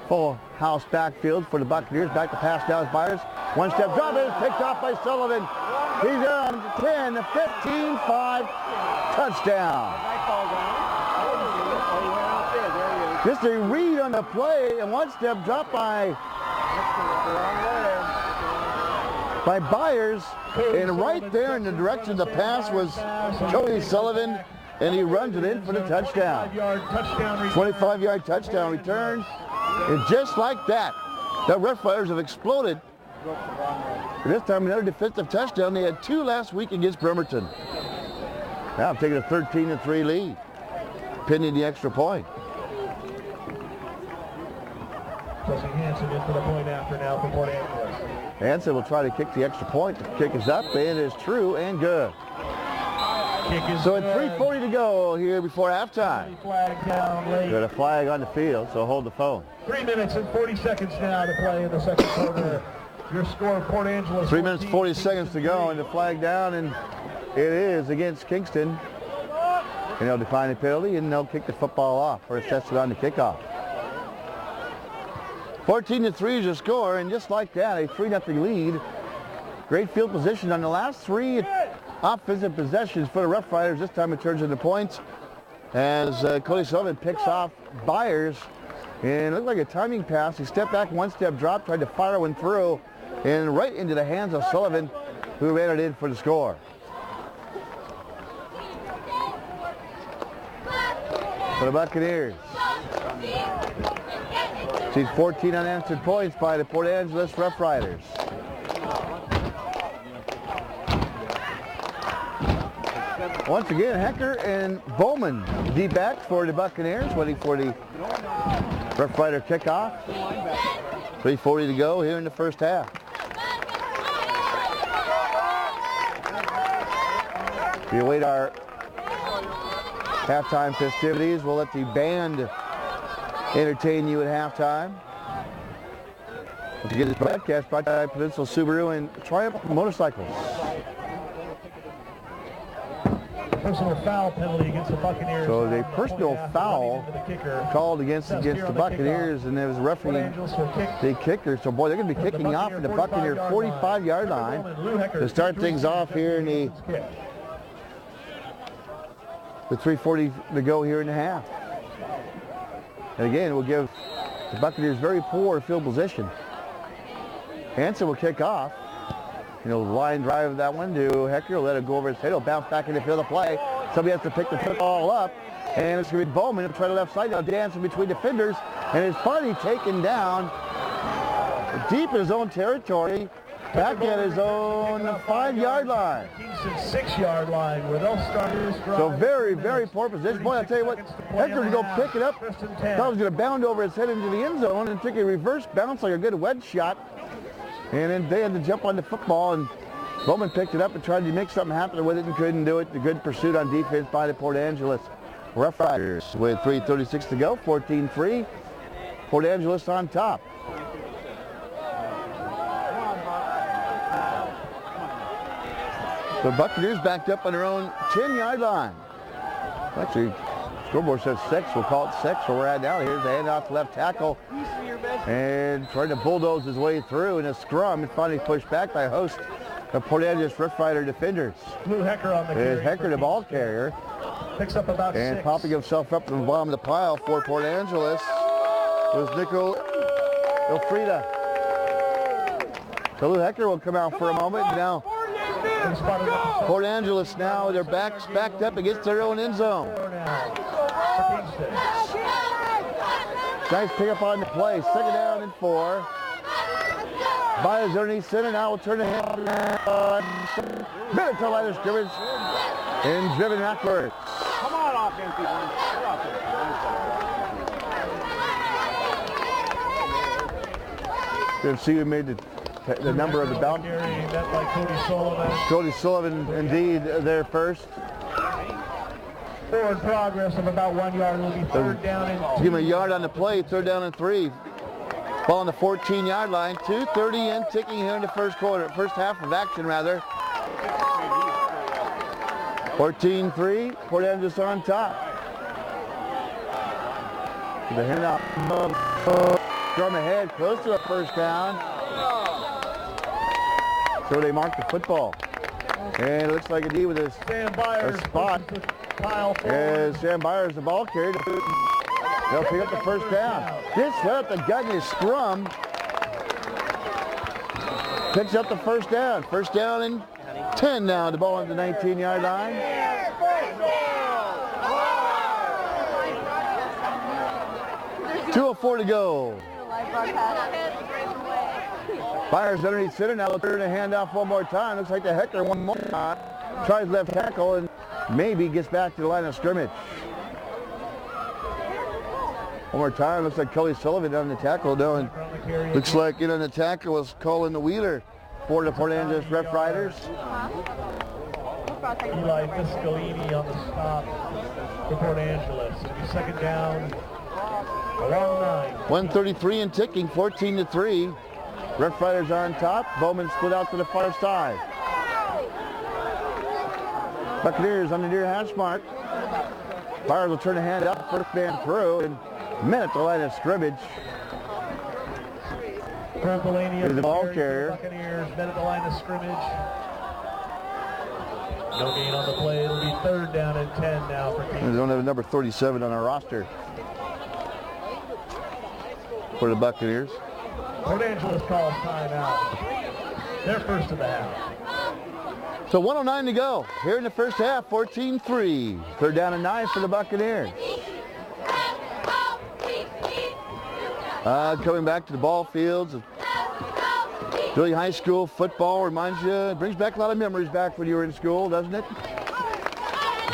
Full house backfield for the Buccaneers. Back to pass now is Byers. One step drop is picked off by Sullivan. He's on 10, 15, 5, touchdown. Just a read on the play and one step drop by Byers, and right there in the direction the pass was Cody Sullivan, and he runs it in for the touchdown. 25-yard touchdown return, and just like that, the Rough Riders have exploded. This time another defensive touchdown. They had 2 last week against Bremerton. Now taking a 13-3 lead, pinning the extra point. Jesse Hansen in for the point after now for Port Angeles. Hansen will try to kick the extra point. The kick is up, and it's true and good. So at 3:40 to go here before halftime. Flag down late. Got a flag on the field, so hold the phone. 3 minutes and 40 seconds now to play in the second quarter. Your score, Port Angeles. 3 minutes 40 seconds to go, and the flag down, and it is against Kingston. And they'll decline the penalty, and they'll kick the football off, or assess it on the kickoff. 14-3 is the score, and just like that, a 3-0 lead. Great field position on the last 3 offensive possessions for the Rough Riders. This time it turns into points as Cody Sullivan picks off Byers, and it looked like a timing pass. He stepped back, one step drop, tried to fire one through, and right into the hands of Sullivan, who ran it in for the score. For the Buccaneers. Sees 14 unanswered points by the Port Angeles Rough Riders. Once again, Hecker and Bowman deep back for the Buccaneers, waiting for the Rough Rider kickoff. 3:40 to go here in the first half. We await our halftime festivities. We'll let the band entertain you at halftime. Don't forget this broadcast brought by Peninsula Subaru and Triumph Motorcycles. Personal foul penalty against the Buccaneers. So the personal foul called against the Buccaneers, and there was a referee, the kicker. So boy, they're going to be kicking off at the Buccaneer 45-yard line to start things off here in the with 3:40 to go here in the half. And again, it will give the Buccaneers very poor field position. Hansen will kick off. You know, line drive that one to Hecker, let it go over his head. He'll bounce back in the field of play. Somebody has to pick the football up. And it's going to be Bowman. He'll try the left side. He'll dance in between defenders. And his body taken down deep in his own territory. Back at his own 5-yard line. Kingston 6-yard line where they'll start his drive. So very, very poor position. Boy, I'll tell you what, Hecker to go pick it up. Thought he was going to bound over his head into the end zone and took a reverse bounce like a good wedge shot. And then they had to jump on the football, and Bowman picked it up and tried to make something happen with it and couldn't do it. The good pursuit on defense by the Port Angeles Rough Riders with 3:36 to go, 14-3. Port Angeles on top. The Buccaneers backed up on their own 10-yard line. Actually, scoreboard says 6. We'll call it 6 where we're at now. Here's the handoff to left tackle. And trying to bulldoze his way through in a scrum and finally pushed back by a host of Port Angeles Rough Rider defenders. Lou Hecker on the carry. Hecker, the ball carrier. Picks up about 6. And popping himself up to the bottom of the pile for Port Angeles was Nico Elfrida. So Lou Hecker will come out for a moment. Now Port Angeles now, their backs backed up against their own end zone. Nice pick up on the play. 2nd down and 4. Byers underneath center. Now will turn the hand. Minute to line of scrimmage. And driven backwards. Come on, offense, people. Let's see who made the number of the bounce. Met by Cody Sullivan. Cody Sullivan, indeed, there first. Forward progress of about 1 yard. Will be 3rd down and 2. Give him a yard on the play, 3rd down and 3. Ball on the 14-yard line. 2:30 in, ticking here in the first half of action, rather. 14-3, Port Angeles on top. The handoff from ahead, close to the first down. So they mark the football. And it looks like indeed with a spot. As Sam Byers, the ball carrier, they'll pick up the first down. This up the gut in his scrum. Picks up the first down. 1st down and 10 now. The ball on the 19-yard line. .204 to go. Byers underneath center. Now they'll turn the handoff one more time. Looks like the Hecker one more time. Tries left tackle and maybe gets back to the line of scrimmage. One more time. Looks like Kelly Sullivan on the tackle. Doing. Looks like in on the tackle was calling the wheeler for the Port Angeles Rough Riders. Eli Viscolini on the stop for Port Angeles. It'll be 2nd down. Around 9. 1:33 and ticking. 14-3. Rough Riders on top. Bowman split out to the far side. Buccaneers on the near hash mark. Byers will turn the hand up, 1st man through, and minute to line of scrimmage. Here's the ball carrier. Buccaneers, minute to line of scrimmage. No gain on the play. It'll be 3rd down and 10 now for Kingston. We don't have a number 37 on our roster for the Buccaneers. Port Angeles calls timeout. They're first of the half. So 1:09 to go here in the first half, 14-3. 3rd down and 9 for the Buccaneers. Coming back to the ball fields. Doing high school football reminds you, it brings back a lot of memories back when you were in school, doesn't it?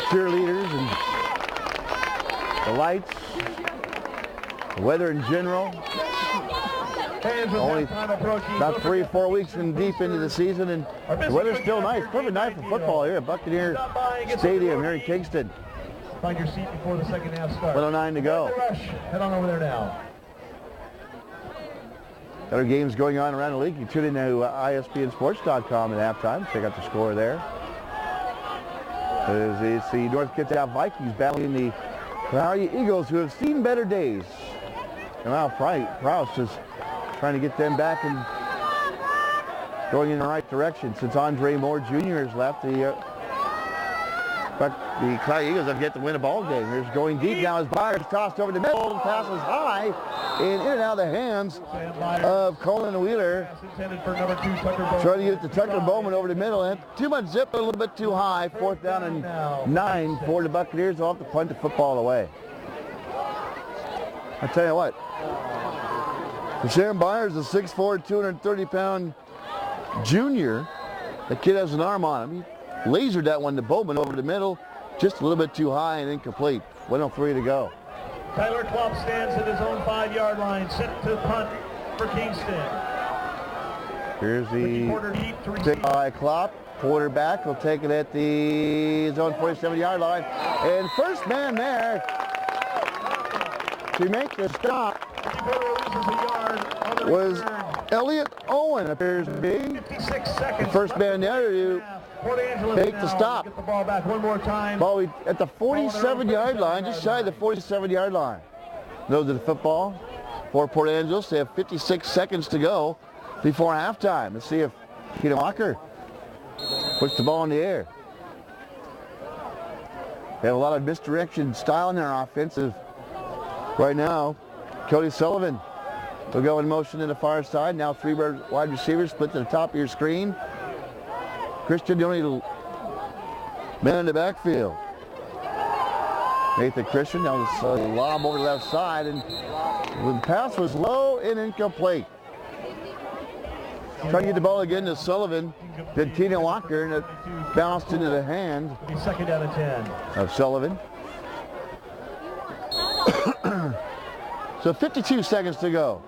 Cheerleaders and the lights, the weather in general. Only about 3 or 4 weeks and deep into the season, and the weather's still nice. Perfect night for football here at Buccaneer Stadium here in Kingston. Find your seat before the second half starts. 1:09 to go. Rush. Head on over there now. Other games going on around the league. You tune in to ISBNsports.com at halftime. Check out the score there. It's the North Kitsap Vikings battling the Prairie Eagles, who have seen better days. And now Proust is trying to get them back and going in the right direction since Andre Moore Jr. has left. But the Prairie Eagles have yet to win a ball game. Here's going deep now as Byers tossed over the middle. The pass is high and in and out of the hands of Colin Wheeler. Trying to get it to Tucker Bowman over the middle. And too much zip, a little bit too high. 4th down and 9 for the Buccaneers. They'll have to punt the football away. I tell you what, Sam Byers, a 6'4", 230-pound junior. The kid has an arm on him. He lasered that one to Bowman over the middle, just a little bit too high and incomplete. 1:03 to go. Tyler Klopp stands at his own 5-yard line, set to punt for Kingston. Here's the pick by Klopp. Quarterback will take it at the his own 47-yard line. And first man there to make the stop was Elliot Owen, appears to be. 56 seconds. The first man there to make the stop. Get the ball back one more time. Ball at the 47-yard line, just shy of the 47-yard line. Those are the football for Port Angeles. They have 56 seconds to go before halftime. Let's see if Keaton Walker puts the ball in the air. They have a lot of misdirection style in their offensive right now. Cody Sullivan will go in motion to the far side. Now 3 wide receivers split to the top of your screen. Christian, the only man in the backfield. Nathan Christian, now this lob over the left side, and the pass was low and incomplete. Trying to get the ball again to Sullivan. Did Keaton Walker, and it bounced into the hand. 2nd down and 10. Of Sullivan. So 52 seconds to go.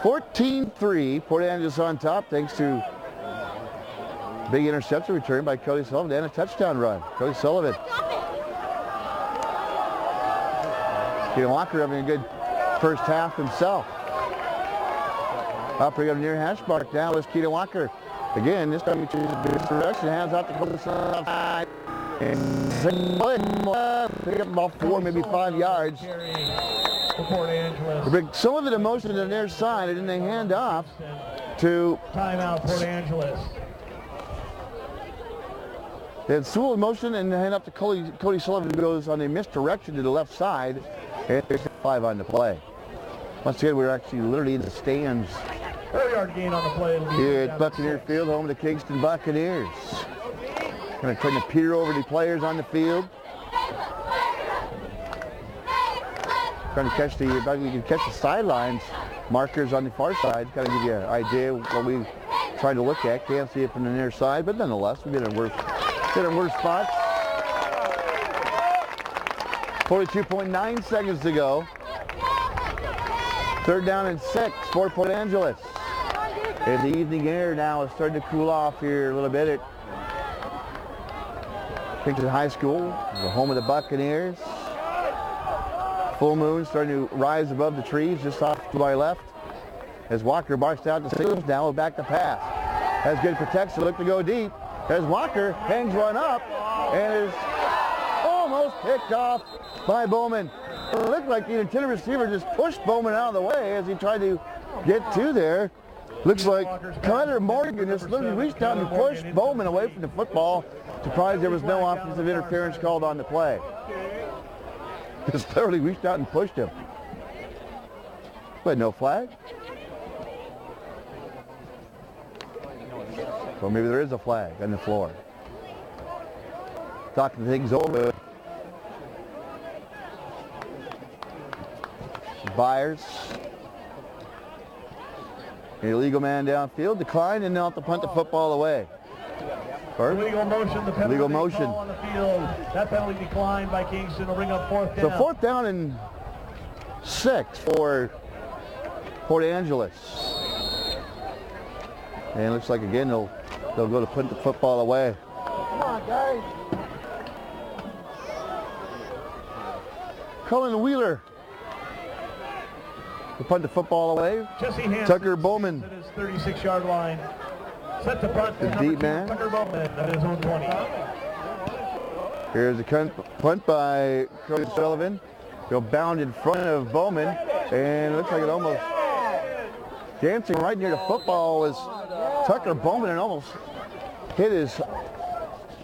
14-3, Port Angeles on top thanks to big interception return by Cody Sullivan and a touchdown run. Cody Sullivan. Keaton Walker having a good first half himself. Up here near hash mark now is Keaton Walker. Again, this time he chooses this direction, hands out to Cody Sullivan. And pick up about 4, maybe 5 yards. They bring some of it in motion to their side, and then they hand off to timeout Port Angeles. They had Sewell in motion and hand up to Cody Sullivan, who goes on a misdirection to the left side, and there's 5 on the play. Once again, we're actually literally in the stands 4-yard gain on the play. Here at Buccaneer Field, home of the Kingston Buccaneers. Kind of trying to peer over the players on the field. Trying to catch you can catch the sidelines markers on the far side. Kind of give you an idea what we trying to look at. Can't see it from the near side, but nonetheless, we've been in worse spots. 42.9 seconds to go. 3rd down and 6 for Port Angeles. And the evening air now is starting to cool off here a little bit at Kingston High School, the home of the Buccaneers. Full moon starting to rise above the trees just off to my left. As Walker barks out the signals, now back to pass. Has good protection, look to go deep. As Walker hangs one up and is almost picked off by Bowman. It looked like the intended receiver just pushed Bowman out of the way as he tried to get to there. Looks like Connor Morgan just literally reached out and pushed Bowman away from the football. Surprised there was no offensive interference called on the play. Just literally reached out and pushed him. But no flag. Well, maybe there is a flag on the floor. Talking things over. Byers. An illegal man downfield, declined, and now have to punt the football away. Illegal motion, the penalty legal motion. Ball on the field. That penalty declined by Kingston. Will bring up 4th down. So 4th down and 6 for Port Angeles. And it looks like again they'll go to punt the football away. Come on, guys. Cullen Wheeler to punt the football away. Jesse Hansen Tucker Bowman at his 36-yard line. Set to punt. The deep man. Tucker Bowman at his own 20. Here's a punt by Cody Sullivan. He'll bound in front of Bowman, and it looks like it almost dancing right near the football was Tucker Bowman, and almost hit his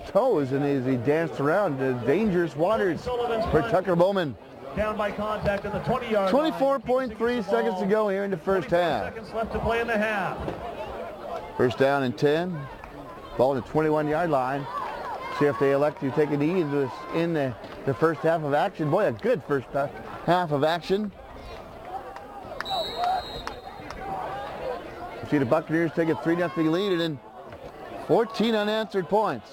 toes, and as he danced around, the dangerous waters for Tucker Bowman. Down by contact in the 20-yard line. 24.3 seconds to go here in the first half. Seconds left to play in the half. First down and 10. Ball at the 21-yard line. See if they elect to take a knee in the first half of action. Boy, a good first half of action. You see the Buccaneers take a 3-0 lead, and then 14 unanswered points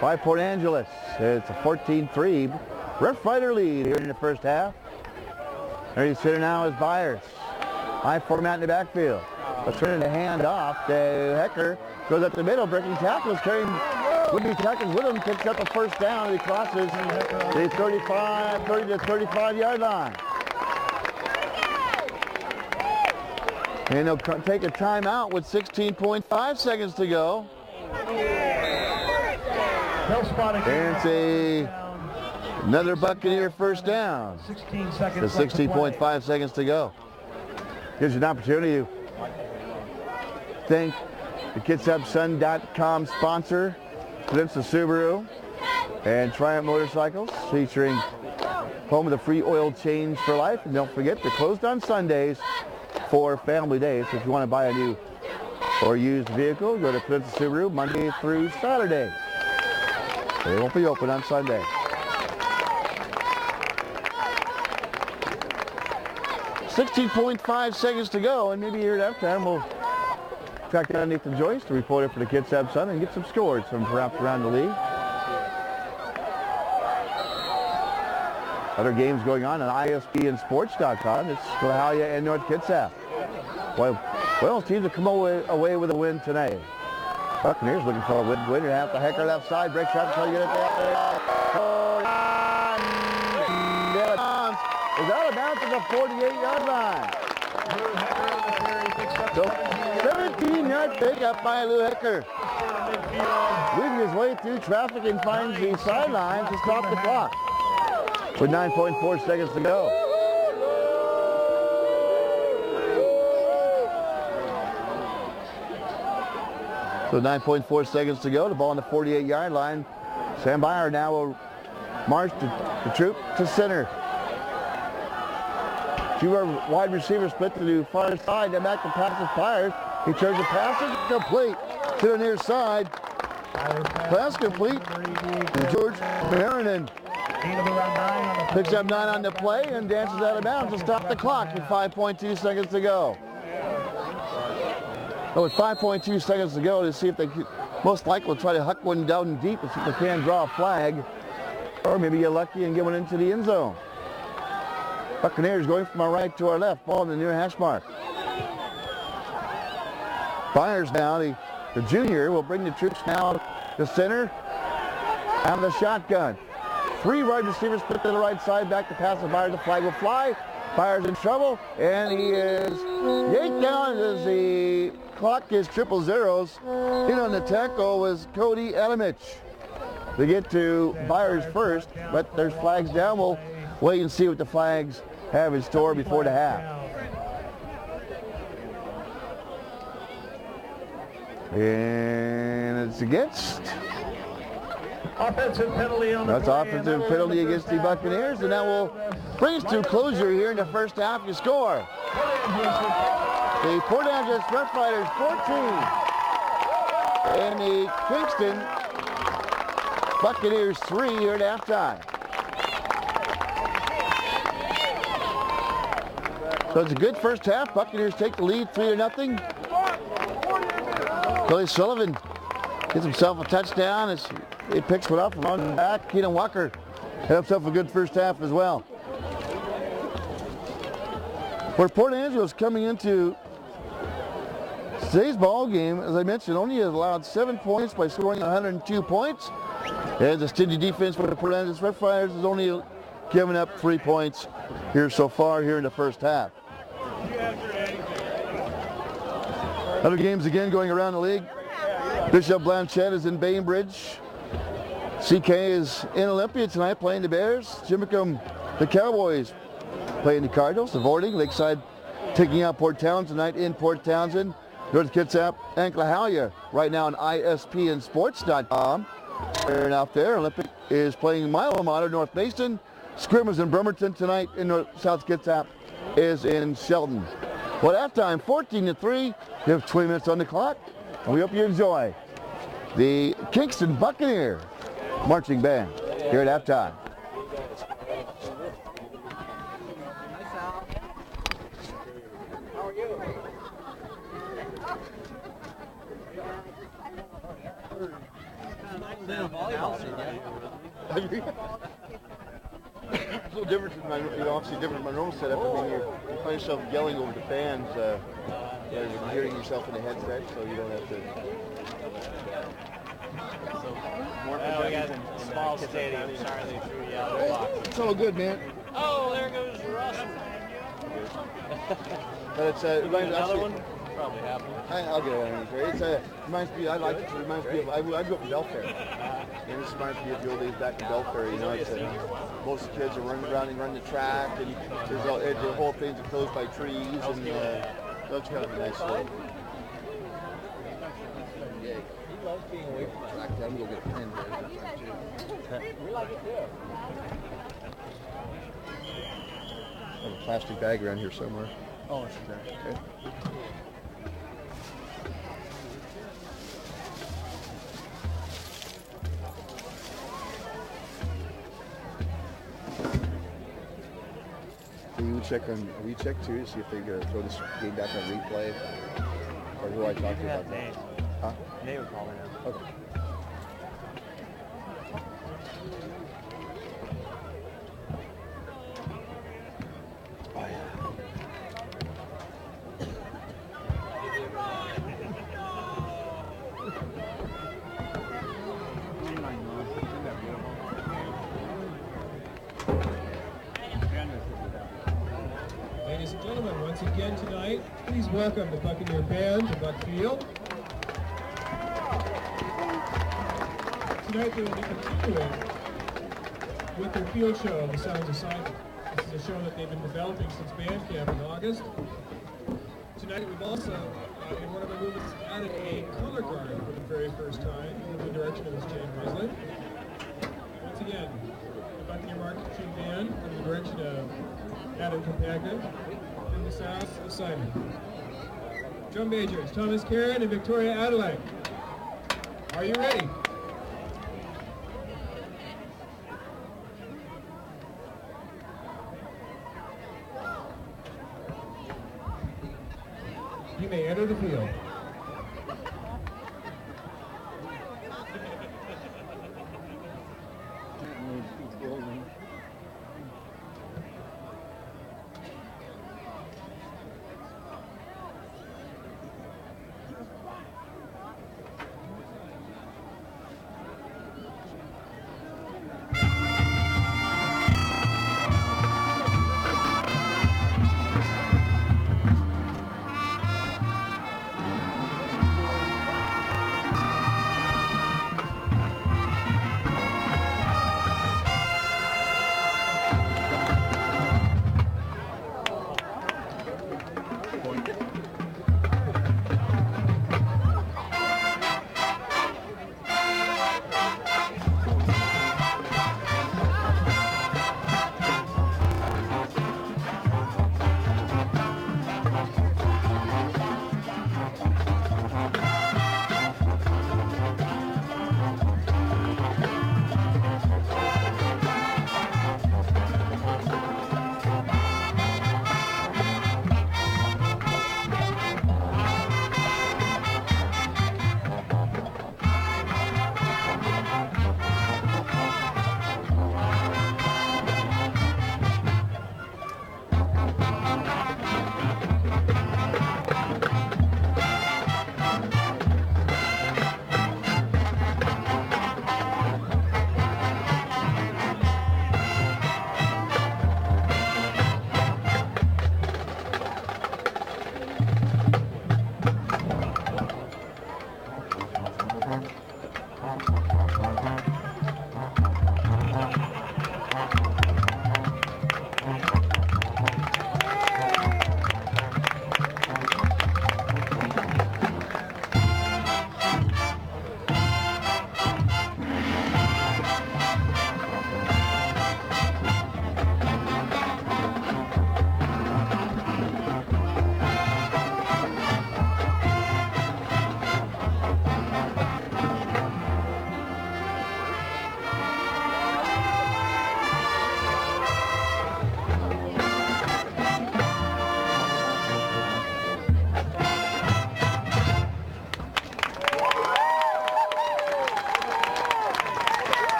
by Port Angeles. It's a 14-3 Rough Rider lead here in the first half. There he's sitting now is Byers. High format in the backfield. Let's turn the hand off to Hecker. Goes up the middle, breaking tackles, carrying would-be tackles with him, picks up a first down, and he crosses the 30 to 35-yard line. And they'll take a timeout with 16.5 seconds to go. And it's another Buccaneer first down. 16 seconds. The 16.5 seconds to go. Gives you an opportunity to thank the KidsHubSun.com sponsor, Kingston Subaru, and Triumph Motorcycles, featuring home of the free oil change for life. And don't forget, they're closed on Sundays for family days. So if you want to buy a new or used vehicle, go to Kingston Subaru Monday through Saturday. They won't be open on Sunday. .5 seconds to go, and maybe here at halftime we'll track down Nathan Joyce, the reporter for the Kids Hub Sun, and get some scores from perhaps around the league. Other games going on ISBNsports.com. It's Coahuila and North Kitsap. Well, teams have come away with a win tonight. Buccaneers looking for a win. Winner half the Hecker left side, breaks shot until you get it there. Is out of bounds at the 48-yard line. So 17-yard pickup by Lou Hecker. Weaving his way through traffic and finds the sideline to stop the clock. With 9.4 seconds to go. So 9.4 seconds to go. The ball on the 48-yard line. Sam Byer now will march the troop to center. Two wide receivers split to the far side. Then back to pass to Byers. He turns the pass complete to the near side. Pass complete. And George Marinan picks up 9 on the play and dances out of bounds to stop the clock with 5.2 seconds to go. But with 5.2 seconds to go, to see if they most likely will try to huck one down deep and see if they can draw a flag, or maybe get lucky and get one into the end zone. Buccaneers going from our right to our left, ball in the near hash mark. Byers now, the junior, will bring the troops now to center out of the shotgun. 3 wide receivers split to the right side, back to pass to Byers. The flag will fly. Byers in trouble, and he is yanked down as the clock is 000. In on the tackle was Cody Adamich. They get to Byers first, but there's flags down. We'll wait and see what the flags have in store before the half. And it's against. Offensive penalty on the That's offensive penalty against the Buccaneers, and that will bring us to closure here in the first half. You score. The Port Angeles Rough Riders 14 and the Kingston Buccaneers 3 here at halftime. So it's a good first half. Buccaneers take the lead 3-0. Cody Sullivan gets himself a touchdown as he picks one up from on the back. Keenan Walker had himself a good first half as well. Where Port Angeles coming into today's ball game, as I mentioned, only allowed 7 points by scoring 102 points. As a steady defense for the Port Angeles Rough Riders is only giving up 3 points here so far here in the first half. Other games again going around the league. Bishop Blanchette is in Bainbridge. CK is in Olympia tonight playing the Bears. Jimicum, the Cowboys, playing the Cardinals. The Vorting, Lakeside taking out Port Townsend tonight in Port Townsend. North Kitsap and Clahalia right now on ISPNsports.com. And out there, Olympic is playing my alma mater, North Mason. Scrimmers in Bremerton tonight in South Kitsap is in Sheldon. Well, at that time, 14-3. You have 20 minutes on the clock. And we hope you enjoy the Kingston Buccaneer marching band here at halftime. How are you? It's a little different from my, obviously different from my normal setup. I mean, you find yourself yelling over the fans, rather than hearing yourself in the headset, so you don't have to. We got a small stadium. Sorry they threw you out of the box. It's all good, man. Oh, there goes Russell. But it's Another one? Probably have one. I'll get one. It's reminds me. I like it. It reminds me of. I grew up in Belfair, and this reminds me of the old days back in Belfair. You know, it's most kids are running around and running the track, and there's all, the whole thing's enclosed by trees, and that's kind of a nice thing. Yeah, he loves being away from the track. I'm gonna go get a pen here. We like it too. I have a plastic bag around here somewhere. Oh, it's there. Okay. We check too to see if they throw this game back on replay, or who I talked to about that. Huh? They would call it now. Okay. Oh yeah. Ladies and gentlemen, once again tonight, please welcome the Buccaneer Band to Buck Field. Tonight they will be continuing with their field show, The Sounds of Simon. This is a show that they've been developing since band camp in August. Tonight we've also, in one of our movements, added a color guard for the very first time in the direction of Miss Jane Muslin. Once again, the Buccaneer Marching Band under the direction of Adam Compagnon and the Sounds of Simon. Drum majors Thomas Karen and Victoria Adelaide. Are you ready? You may enter the field.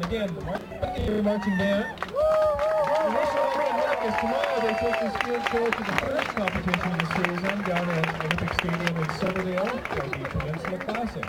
again, the marching band. The initial event is tomorrow. They take this field show to the first competition of the season down at Olympic Stadium in Silverdale for the Peninsula Classic.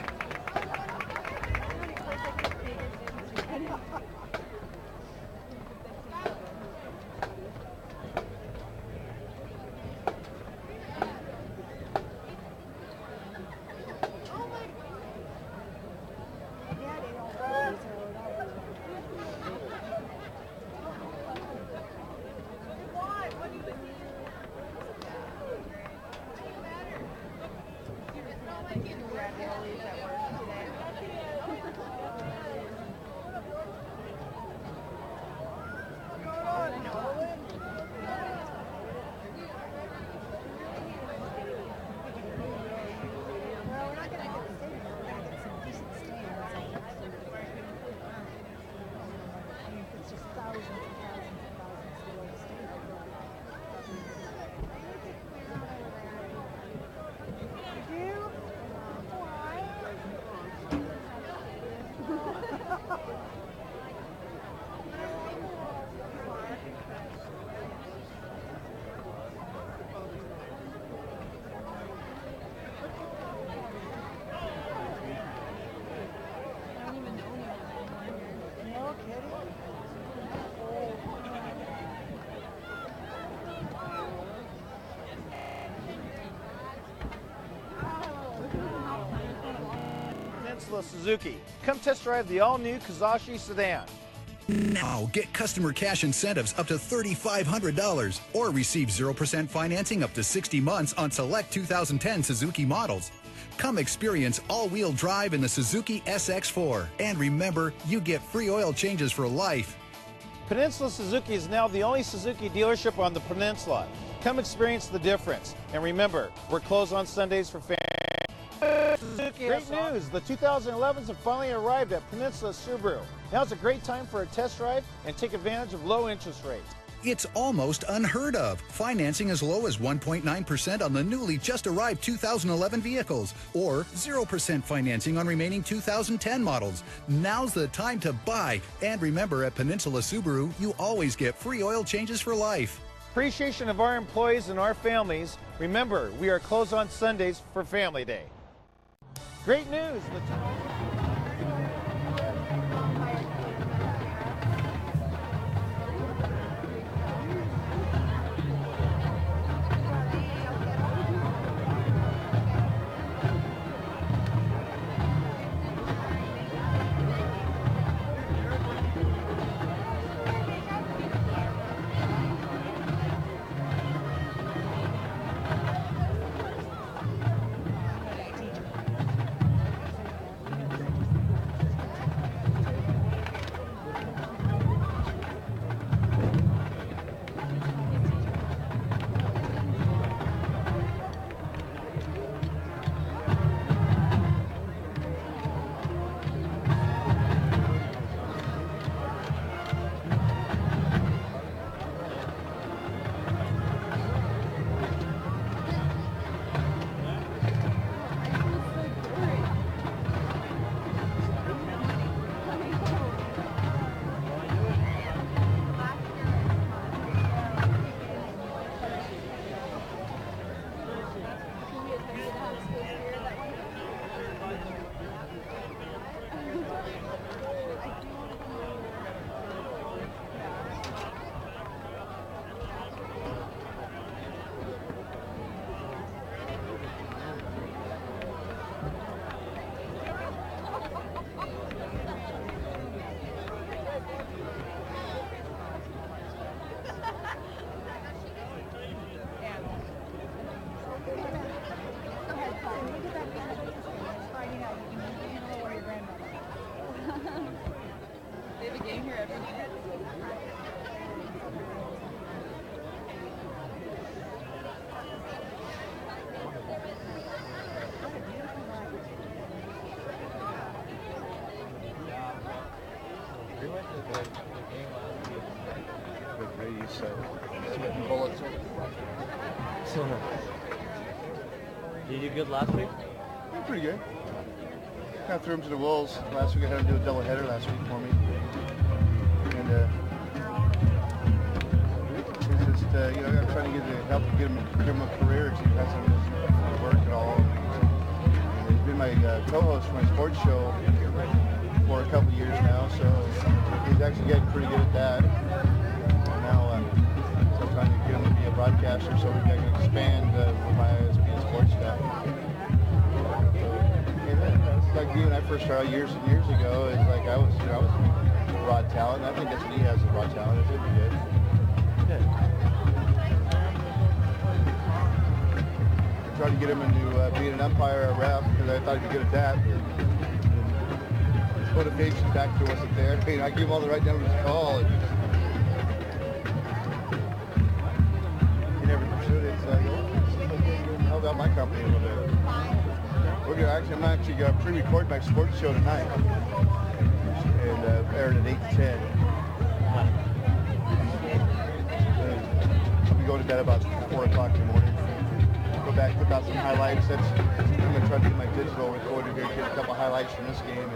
Suzuki. Come test drive the all-new Kizashi sedan. Now get customer cash incentives up to $3,500 or receive 0% financing up to 60 months on select 2010 Suzuki models. Come experience all-wheel drive in the Suzuki SX4. And remember, you get free oil changes for life. Peninsula Suzuki is now the only Suzuki dealership on the peninsula. Come experience the difference. And remember, we're closed on Sundays for families. Great news! The 2011s have finally arrived at Peninsula Subaru. Now's a great time for a test drive and take advantage of low interest rates. It's almost unheard of. Financing as low as 1.9% on the newly just arrived 2011 vehicles or 0% financing on remaining 2010 models. Now's the time to buy. And remember, at Peninsula Subaru, you always get free oil changes for life. Appreciation of our employees and our families. Remember, we are closed on Sundays for Family Day. Great news! Did you do good last week? Yeah, pretty good. Kind of threw him to the wolves. Last week I had to do a doubleheader last week for me. get to help give him a career if he hasn't worked at all. And he's been my co-host for my sports show for a couple years now, so he's actually getting pretty good at that. And now so I'm trying to get him to be a broadcaster so we can expand with my ESPN sports stuff. It's like you and I first started years and years ago. It's like I was raw talent. I think that's what he has, is raw talent. It's really good. Good. I tried to get him into being an umpire or a ref because I thought he'd be good at that. His motivation factor wasn't there. I mean, I gave him all the right numbers to call. And he never pursued it. So I held out my company a little bit. I'm actually going to pre-record my sports show tonight and air it at 8 to 10. We go to bed about 4 o'clock in the morning. Go back, put out some highlights. I'm going to try to get my digital recorder here, get a couple highlights from this game,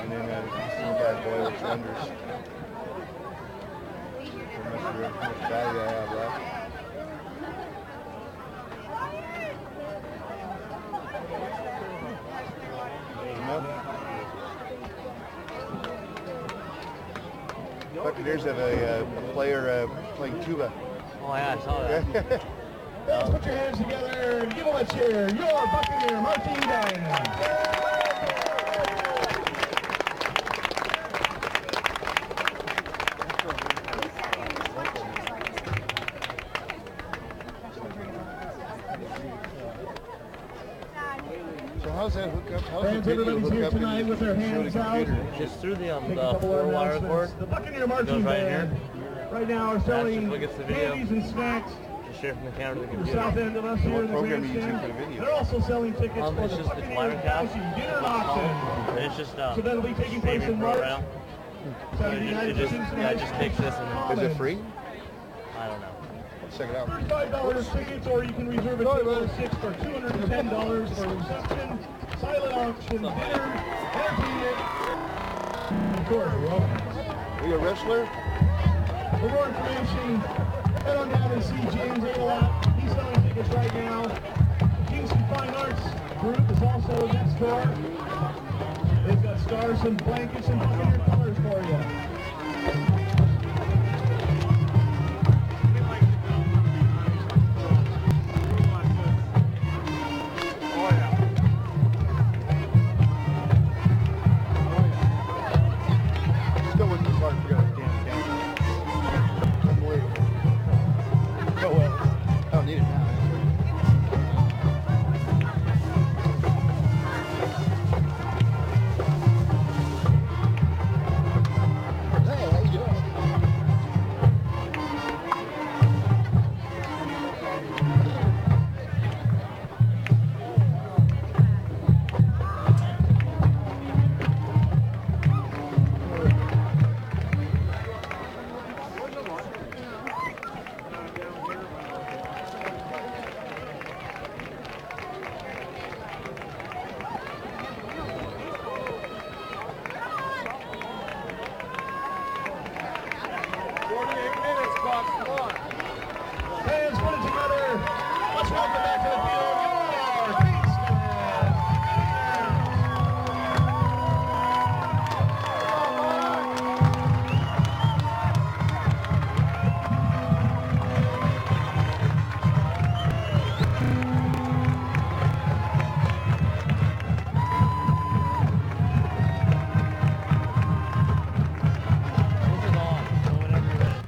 and then this little bad boy with wonders. How much battery I have left. Buccaneers have a player playing tuba. Oh yeah, I saw that. Let's put your hands together and give them a cheer. Your Buccaneer marching band. So how's that hook up? How's Fans, the video everybody's hook here up tanight with their hands out. Just through the Take a couple of 4-wire announcements. cord. The Buccaneer marching right band right now are selling just what gets the video. candies and snacks. Just share from the camera to the The computer. south end of us here What in the program are you using grandstand. for the video? They're also selling tickets for It's the just the Buccaneer wire cap. dinner auction. And it's just So that'll be taking place in March. program. Saturday night at Kingston High just School. takes this and Is it free? I don't know. Let's check it out. $35 tickets, or you can reserve a table of 6 for $210 for reception, silent auction, dinner, entertainment, and course, Are you a wrestler? For more information, head on down and see James Adelot. He's selling tickets right now. The Kingston Fine Arts group is also next door. They've got stars and blankets and Buccaneer colors for you. Still wouldn't be hard to get a damn camera. Unbelievable. Oh well. I don't need it now. Hey, how you doing? Fans, put it together. Let's welcome back to the field, your Kingston. This is on, so whenever you're ready.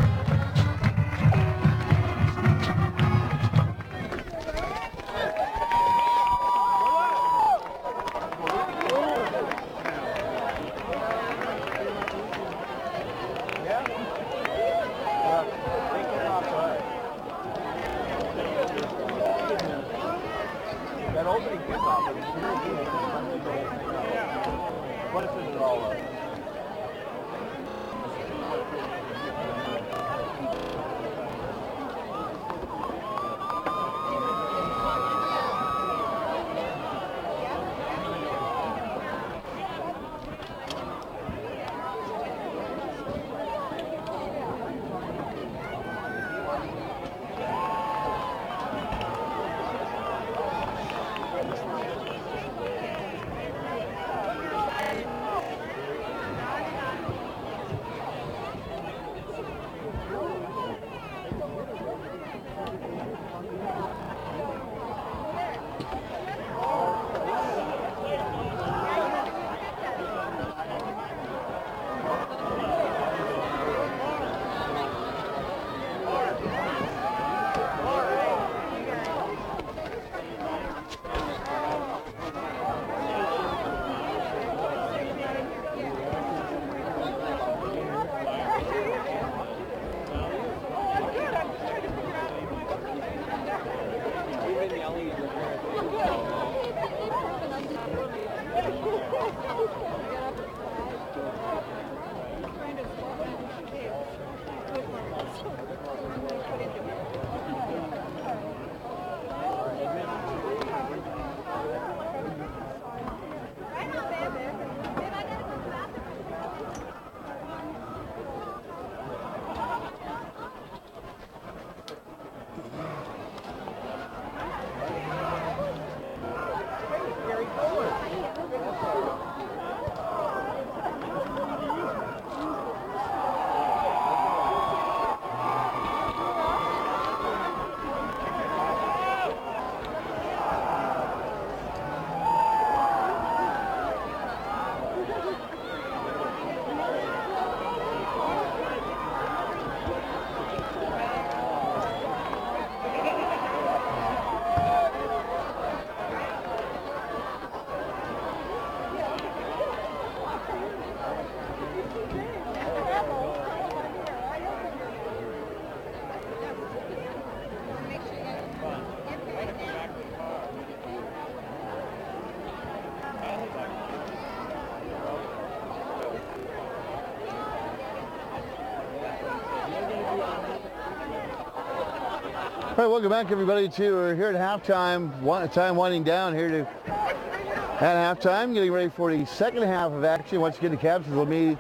All right, welcome back everybody we're here at halftime. Time winding down here at halftime, getting ready for the second half of action. Once again, the captains will meet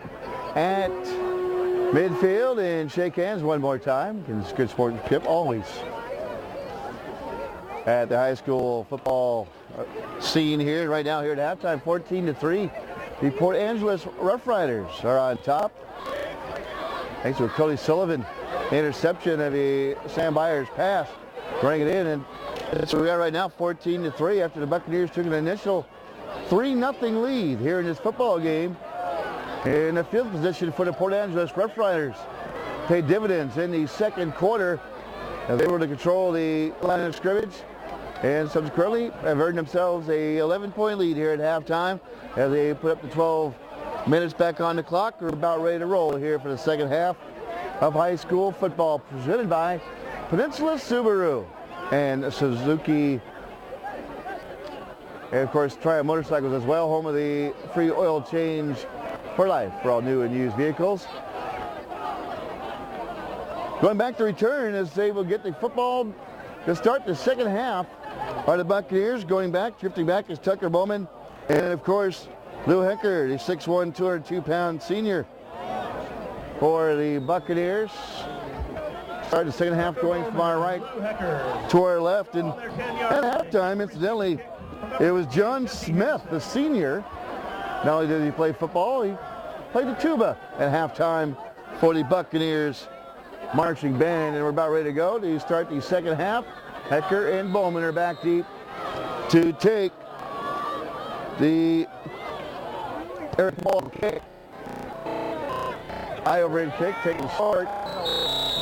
at midfield and shake hands one more time. It's good sportsmanship always at the high school football scene here. Right now here at halftime, 14-3. The Port Angeles Rough Riders are on top. Thanks to Cody Sullivan. Interception of a Sam Byers pass, running it in, and that's where we are right now, 14-3 after the Buccaneers took an initial 3-0 lead here in this football game. And the field position for the Port Angeles Rough Riders paid dividends in the second quarter as they were to control the line of scrimmage, and subsequently have earned themselves a 11-point lead here at halftime as they put up the 12 minutes back on the clock. We're about ready to roll here for the second half of high school football, presented by Peninsula Subaru and Suzuki, and of course Triumph Motorcycles as well, home of the free oil change for life for all new and used vehicles. Going back to return as they will get the football to start the second half are the Buccaneers. Going back, drifting back is Tucker Bowman, and of course Lou Hecker, the 6'1", 202-pound senior for the Buccaneers. Start the second half going from our right to our left, and at halftime, incidentally, it was John Smith, the senior. Not only did he play football, he played the tuba at halftime for the Buccaneers marching band, and we're about ready to go to start the second half. Hecker and Bowman are back deep to take the Eric Ball kick. High overhead kick, taken short,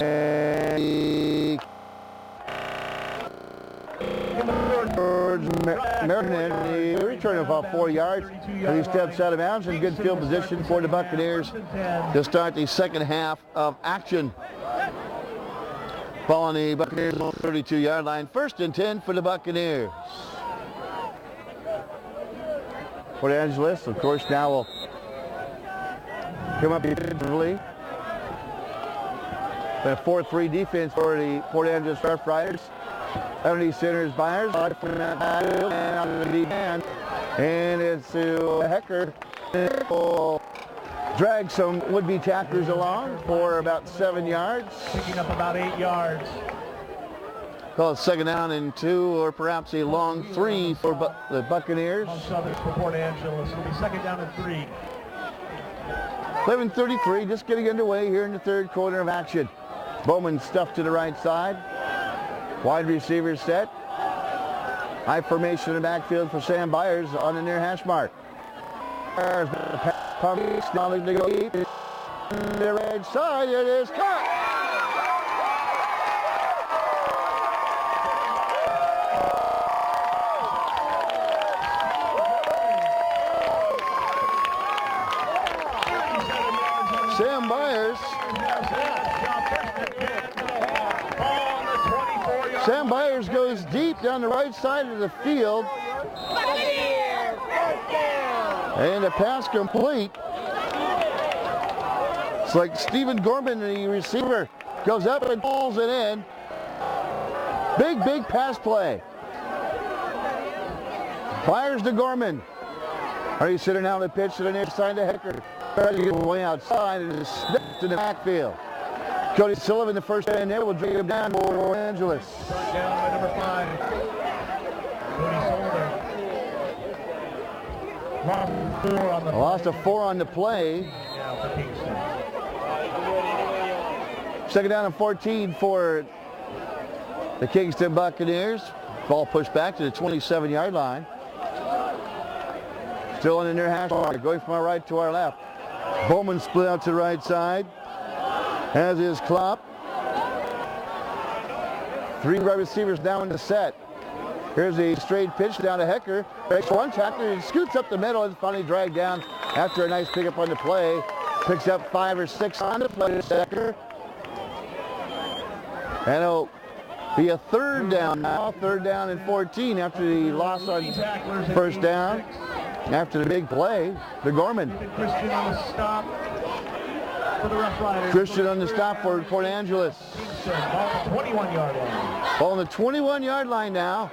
and George Merriman, the return of about 4 yards, and he steps out of bounds in good field position for the Buccaneers to start the second half of action. Ball on the Buccaneers on the 32-yard line. 1st and 10 for the Buccaneers. Port Angeles, of course, now will come up defensively. A 4-3 defense for the Port Angeles Rough Riders. Underneath center is Byers. And it's to Hecker. Will drag some would-be tacklers along for about 7 yards. Picking up about 8 yards. Call it second down and 2, or perhaps a long 3 for the Buccaneers. Southern for Port Angeles. It'll be second down and 3. 11:33, just getting underway here in the third quarter of action. Bowman stuffed to the right side. Wide receiver set. High formation in the backfield for Sam Byers on the near hash mark. Pumps to go deep. The right side, it is caught. Sam Byers. Sam Byers goes deep down the right side of the field. And the pass complete. It's like Stephen Gorman, the receiver, goes up and pulls it in. Big pass play. Byers to Gorman. Are you sitting down the pitch to the near side to Hecker? Tries to get way outside and is snipped in the backfield. Cody Sullivan, the first man there, will drag him down for Los Angeles. Start down by number 5. Cody Sullivan. Lost a 4 on the play. Now for Kingston. Second down and 14 for the Kingston Buccaneers. Ball pushed back to the 27-yard line. Still on the near hash mark, going from our right to our left. Bowman split out to the right side, as is Klopp. 3 wide receivers down to set. Here's a straight pitch down to Hecker. Makes one tackler and scoots up the middle and finally dragged down after a nice pickup on the play. Picks up 5 or 6 on the play, Hecker. And it'll be a third down now, 3rd down and 14 after the loss on first down. After the big play, the Gorman. Christian on the stop. for the Rough Riders. Christian on the stop for Port Angeles. Kingston, ball on the 21-yard line. Ball on the 21-yard line now.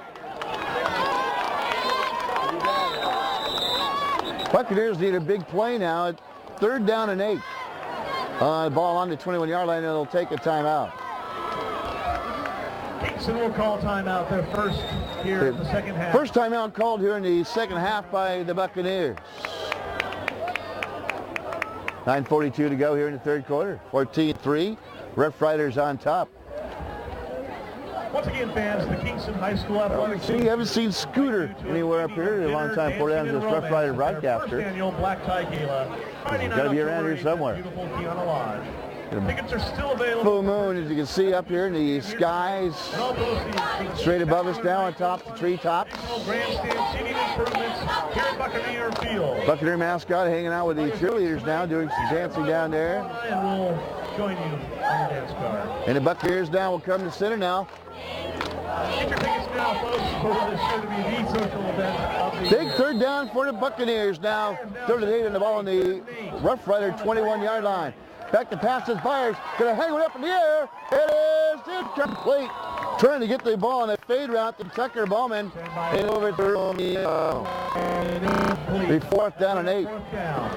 Buccaneers need a big play now. 3rd down and 8. Ball on the 21-yard line, and it'll take a timeout. Kingston will call timeout, their first here in the second half. First timeout called here in the second half by the Buccaneers. 9:42 to go here in the third quarter. 14-3. Rough Riders on top. Once again, fans, the Kingston High School Athletics. See, you haven't seen Scooter anywhere up here in a long time. Port Angeles Rough Rider broadcaster. Annual Black Tie Gala. Friday night, Got to be around October here somewhere. 8th at beautiful Kiana Lodge. Tickets are still available. Full moon, as you can see up here in the skies. Straight above us now on top the treetops. Grandstand seating improvements here at Buccaneer Field. Buccaneer mascot hanging out with the cheerleaders now, doing some dancing down there. And we'll join you on your dance card. And the Buccaneers now will come to center now. Get your tickets now, folks, for what is sure to be the social event of the Big year. 3rd down for the Buccaneers now. 3rd and 8 on the ball on the Rough Rider 21-yard line. Back to pass as Byers. Gonna hang it up in the air. It is incomplete. Trying to get the ball on a fade route to Tucker Bowman. And over through the 4th down and 8. 4th down.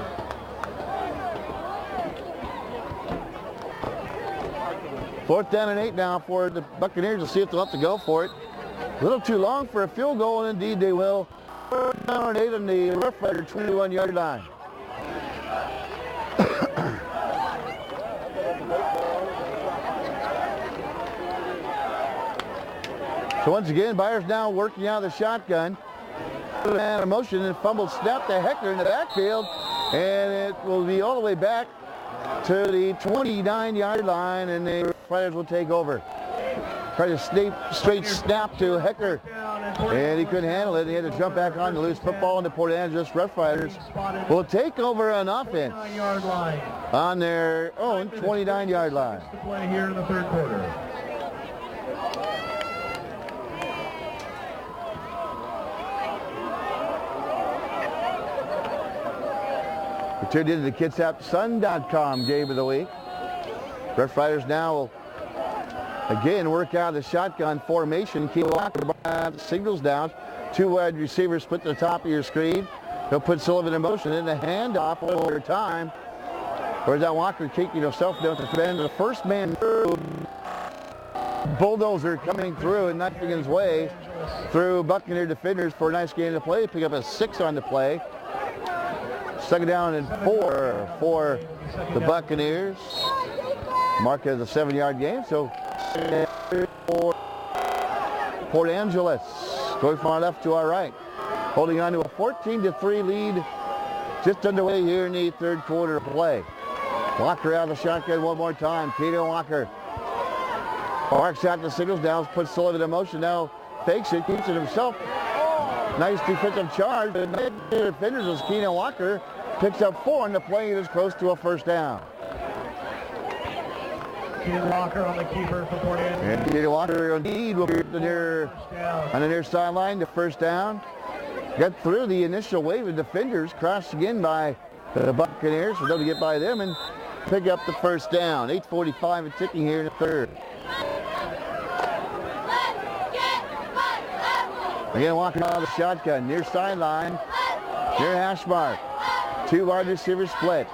Fourth down and 8 now for the Buccaneers. To see if they'll have to go for it. A little too long for a field goal, and indeed they will. 4th down and 8 on the Rough Rider 21-yard line. So once again, Byers now working out of the shotgun. And a motion and fumble snap to Heckler in the backfield. And it will be all the way back to the 29-yard line, and the Riders will take over. Try to straight snap to Heckler, and he couldn't handle it. He had to jump back on the loose football, and the Port Angeles Rough Riders will take over on offense on their own 29-yard line. To play here in the third quarter. We tuned into the KidsAppSun.com game of the week. Rough Riders now will again work out of the shotgun formation. Keep signals down. 2 wide receivers split to the top of your screen. He'll put Sullivan in motion. In the handoff over time. Where's that Walker kicking himself down to defend the first man through. Bulldozer coming through and knifing his way through Buccaneer defenders for a nice game to play. Pick up a 6 on the play. 2nd down and 4 for the Buccaneers. Mark as a 7-yard game, so for Port Angeles. Going from our left to our right. Holding on to a 14-3 lead just underway here in the third quarter of play. Walker out of the shotgun one more time. Keaton Walker marks out the signals down, puts Sullivan in motion now, fakes it, keeps it himself. Nice defensive charge, but the defenders as Keaton Walker picks up 4 on the play and is close to a first down. Keaton Walker on the keeper for Port Angeles. And Keaton Walker indeed will be on the near sideline, the first down. Got through the initial wave of defenders, crossed again by the Buccaneers, so they'll get by them and pick up the first down. 8:45 and ticking here in the third. Again, walking out of the shotgun, near sideline, near hash mark. 2 wide receivers split.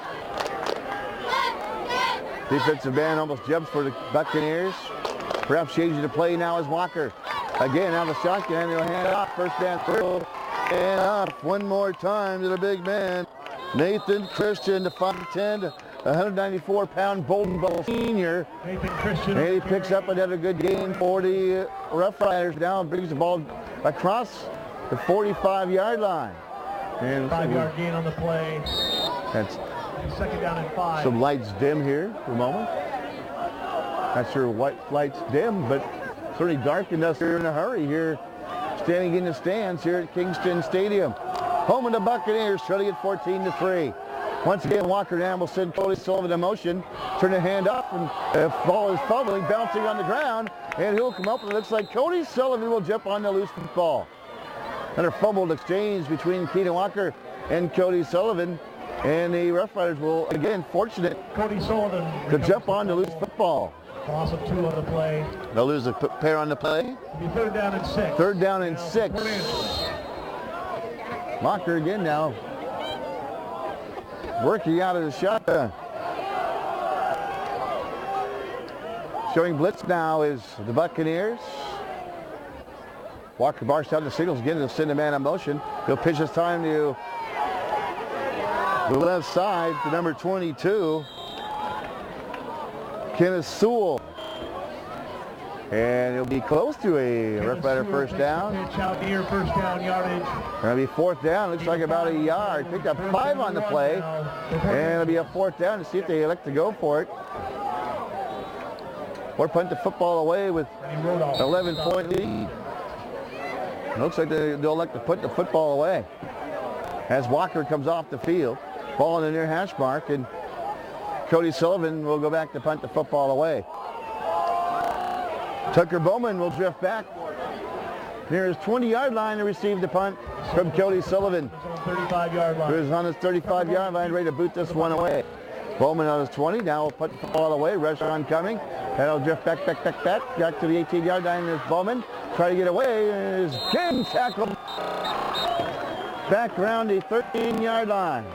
Defensive man almost jumps for the Buccaneers. Perhaps changing the play now is Walker. Again, out of the shotgun, he'll hand off. First man through. And off one more time to the big man. Nathan Christian, the 5'10", 194-pound Bolton Bowl senior. Nathan Christian. And he picks up another good gain for the Rough Riders now and brings the ball across the 45-yard line. And 5-yard gain on the play. That's 2nd down and 5. some lights dim here for a moment. Not sure what lights dim, but certainly darkened us here in a hurry here, standing in the stands here at Kingston Stadium. Home of the Buccaneers, trailing at 14-3. Once again, Walker now will send Cody Sullivan in motion. Turn the hand up, and the ball is fumbling, bouncing on the ground, and he'll come up, and it looks like Cody Sullivan will jump on the loose football. Another fumbled exchange between Keaton Walker and Cody Sullivan. And the Rough Riders will, again, fortunate Cody Sullivan to jump on to lose football. Loss of 2 on the play. They'll lose a pair on the play. It'll be 3rd down and 6. 3rd down and Now, 6. Port Angeles. Mocker again now. Working out of the shotgun. Showing blitz now is the Buccaneers. Walker barks out the signals again to send a man in motion. He'll pitch this time to the left side to number 22, Kenneth Sewell. And it'll be close to a Rough Rider first down. Pitch out near first down yardage. Going to be 4th down. Looks like about a yard. Picked up 5 on the play. And it'll be a 4th down to see if they elect to go for it. Or punt the football away with 11-point lead. Looks like they'll elect to put the football away. As Walker comes off the field. Ball in the near hash mark. And Cody Sullivan will go back to punt the football away. Tucker Bowman will drift back near his 20-yard line to receive the punt from Cody Sullivan. 35-yard line. Who is on his 35-yard line, ready to boot this one away. Bowman on his 20, now will put the ball away, rush on coming. That'll drift back to the 18-yard line. There's Bowman, try to get away, and is King tackled back around the 13-yard line.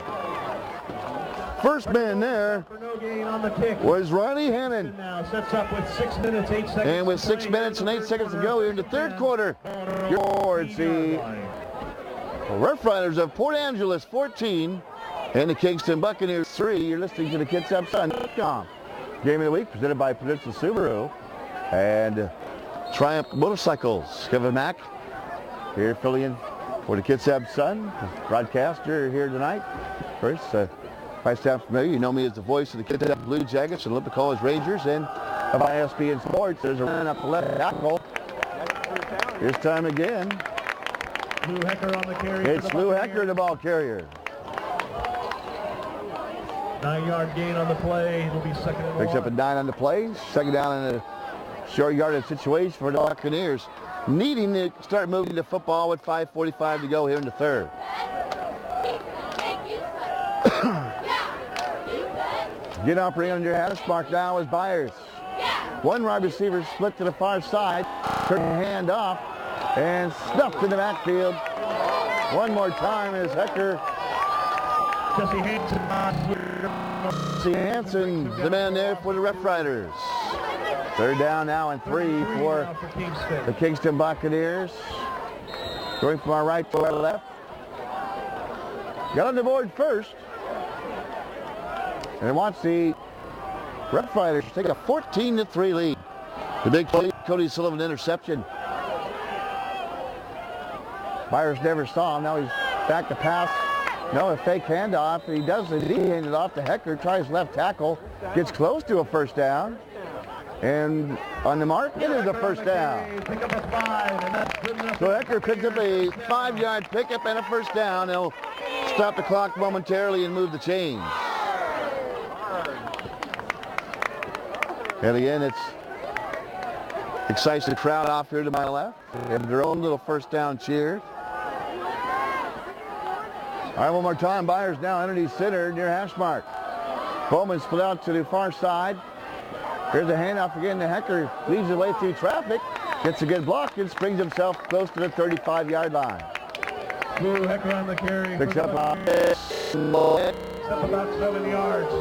First man there For no gain on the kick. was Ronnie Hannon. Now sets up with 6 minutes, 8 seconds. And with 6 minutes and 8 seconds to go here in the 3rd quarter, towards the Rough Riders of Port Angeles 14 and the Kingston Buccaneers 3. You're listening to the KidsUpSun.com. Game of the week presented by Peninsula Subaru and Triumph Motorcycles. Kevin Mack here filling in for the Kitsap Sun, broadcaster here tonight. First, I sound familiar. You know me as the voice of the Kitsap Blue Jackets and Olympic College Rangers, and of ISBN Sports. There's a run up the left tackle. This time again, Lou Hecker on the carry. it's Lou Hecker, the ball carrier. 9-yard gain on the play. It'll be 2nd and 1. Picks up a 9 on the play. 2nd down in a short yardage situation for the Buccaneers, needing to start moving the football with 5:45 to go here in the 3rd. Get operating on your hash mark now is Byers. One wide receiver split to the far side, turn the hand off, and stuffed in the backfield. One more time is Hecker. Jesse Hansen, the man there for the Rough Riders. 3rd down now and 3 for the Kingston Buccaneers. Going from our right to our left. Got on the board first. And wants the Rough Riders to take a 14-3 lead. The big play, Cody Sullivan interception. Byers never saw him. Now he's back to pass. No, a fake handoff. He does it. He handed it off to Hecker. Tries left tackle. Gets close to a first down. And on the mark, it is a first down. Pick up a 5, and that's good enough. So Hecker picked up a 5-yard pickup and a first down. He'll stop the clock momentarily and move the chains. And again, it's excites the crowd off here to my left. They have their own little first down cheer. All right, one more time. Byers now underneath center near hash mark. Bowman split out to the far side. Here's a handoff again to Hecker. Leads the way through traffic. Gets a good block and springs himself close to the 35-yard line. Lou Hecker on the carry. Picks up about 7 yards.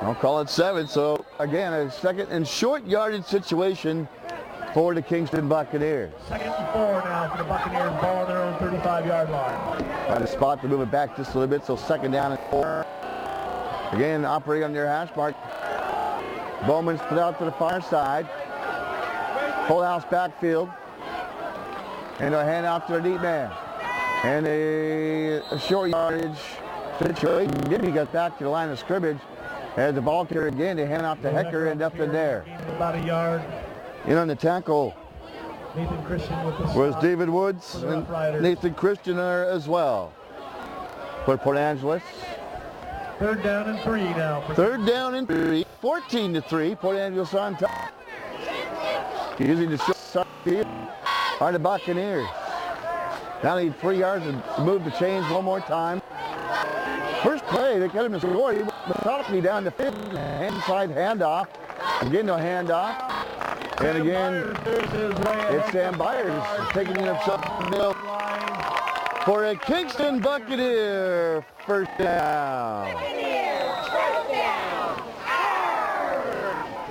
I'll call it 7. So again, a 2nd and short yardage situation for the Kingston Buccaneers. 2nd and 4 now for the Buccaneers. Ball on their own 35-yard line. Trying to spot to move it back just a little bit. So 2nd down and 4. Again, operating on their hash mark. Bowman split out to the far side. Full house backfield. And a hand off to a deep man. And a short yardage situation. Then he gets back to the line of scrimmage. As the ball carrier again, they hand off to Hecker and up in there. About a yard. In on the tackle Nathan Christian with the was stop David Woods for the and Rough Riders. Nathan Christian there as well. For Port Angeles. 3rd down and 3 now. 3rd down and 3. 14-3. Port Angeles on top. Using the short side field are the Buccaneers. Now need 3 yards to move the chains one more time. First play, they cut him to score. He methodically down to 50. Inside handoff. Again, no handoff. And again, it's Sam Byers taking it himself to the middle for a Kingston Buccaneer first down.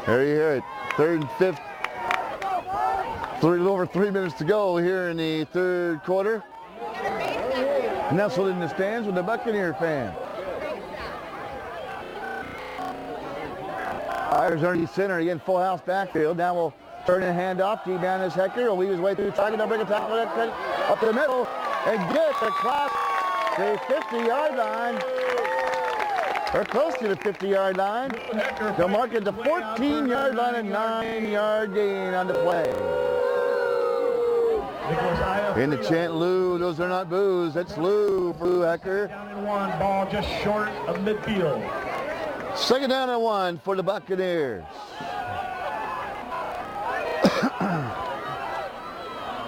There you hear it. 3rd and 5th. A little over 3 minutes to go here in the 3rd quarter. Nestled in the stands with the Buccaneer fan. Byers underneath center, again full house backfield. Now we'll turn and hand off. Deep down is Hecker. He'll weave his way through tracking. They'll bring a tackle up the middle and get across the 50-yard line. Or close to the 50-yard line. They'll mark it the 14-yard line and 9-yard gain on the play. In the chant, Lou, those are not boos. That's Lou for Lou Hecker. Down and 1, ball just short of midfield. 2nd down and 1 for the Buccaneers.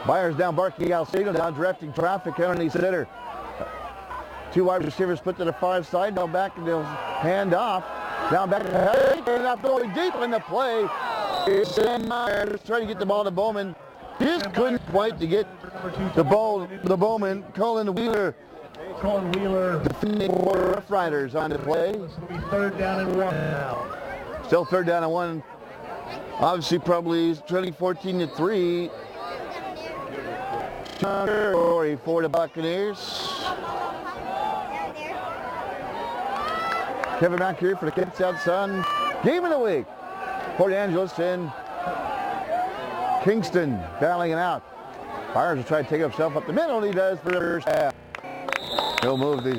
Byers down barking out signal, down directing traffic underneath center. 2 wide receivers split to the far side, now back and they'll hand off. Down back to Hecker, not going deep in the play. It's Sam Byers trying to get the ball to Bowman. Just couldn't quite to get the ball to Bowman. Colin Wheeler. Defending for Rough Riders on the play. This will be 3rd down and 1 now. Still 3rd down and 1. Obviously probably 14-3. Territory for the Buccaneers. Kevin back here for the Kids Out Sun. Game of the week. Port Angeles and Kingston battling it out. Byers will try to take himself up the middle, and he does for the first half. He'll move the